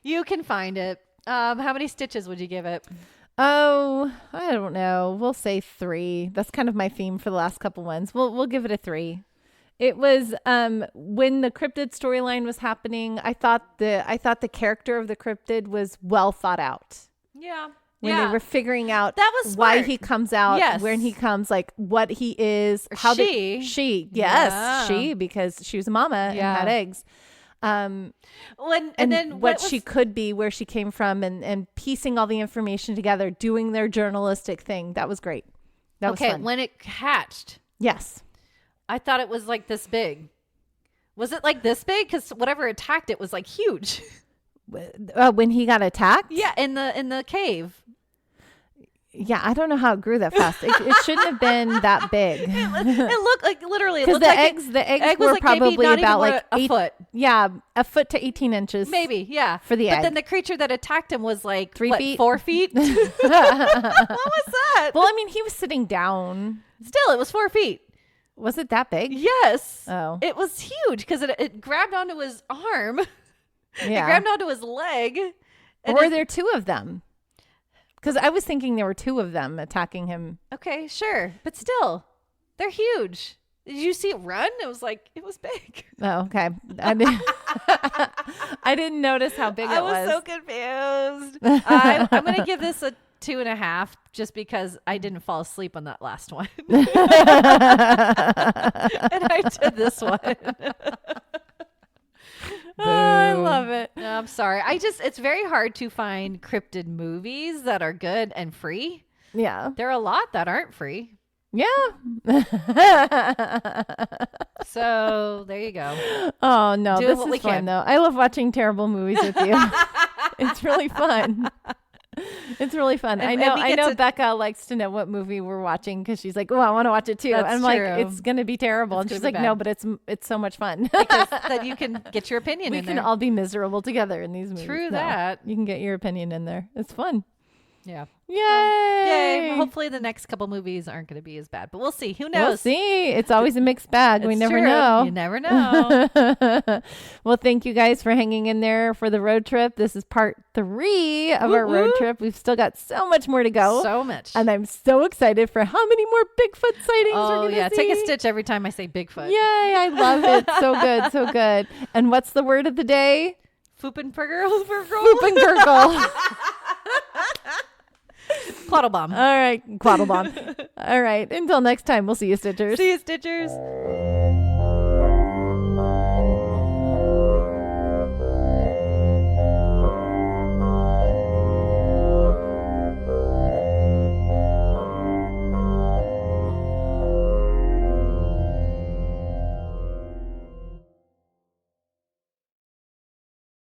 You can find it. How many stitches would you give it? Oh, I don't know. We'll say 3. That's kind of my theme for the last couple ones. We'll give it a 3. It was when the cryptid storyline was happening, I thought the character of the cryptid was well thought out. Yeah. When they were figuring out That was why smart. he comes out, Yes. when he comes, like what he is, Or how she. yes, Yeah. she, because she was a mama Yeah. and had eggs. And then what she could be, where she came from, and piecing all the information together, doing their journalistic thing. That was great. That was fun. when it hatched, Yes. I thought it was like this big. Was it like this big? Because whatever attacked it was like huge. When he got attacked? Yeah, in the cave. Yeah, I don't know how it grew that fast. It shouldn't have been that big. It looked like literally. It Because looked the eggs egg was were like maybe probably not even about more like a foot. Yeah, a foot to 18 inches. Maybe, yeah. For the But egg. then the creature that attacked him was like 3 what, feet? 4 feet. What was that? Well, I mean, he was sitting down. Still, it was 4 feet. Was it that big? Yes. Oh. It was huge because it grabbed onto his arm. It Yeah. grabbed onto his leg. Or were there 2 of them? Because I was thinking there were 2 of them attacking him. Okay, sure. But still, they're huge. Did you see it run? It was big. Oh, okay. I didn't notice how big I it was was. so confused. I'm going to give this a 2.5 just because I didn't fall asleep on that last one. And I did this one. Oh, I love it. No, I'm sorry. It's very hard to find cryptid movies that are good and free. Yeah. There are a lot that aren't free. Yeah. So there you go. Oh, no. Doing This what we is fun, can. though. I love watching terrible movies with you. It's really fun. It's really fun. And- I and know. we I get know to- Becca likes to know what movie we're watching because she's like, "Oh, I want to watch it too." That's I'm true. like, "It's gonna be terrible," and It's she's gonna like, be "No, bad. but it's so much fun. Because then you can get your opinion We in can there. all be miserable together in these movies." True No, that. you can get your opinion in there. It's fun. Yeah. Yay! Yay. Hopefully the next couple movies aren't going to be as bad, but we'll see. Who knows? We'll see. It's always a mixed bag. We It's never true. know. You never know. Well, thank you guys for hanging in there for the road trip. This is part 3 of our road trip. We've still got so much more to go. So much. And I'm so excited for how many more Bigfoot sightings we're going to see. Take a stitch every time I say Bigfoot. Yay, I love it. So good, so good. And what's the word of the day? Foopenpergerl. Foopengerl. Quaddle bomb. All right, quaddle bomb. All right, until next time, we'll see you, Stitchers. See you, Stitchers.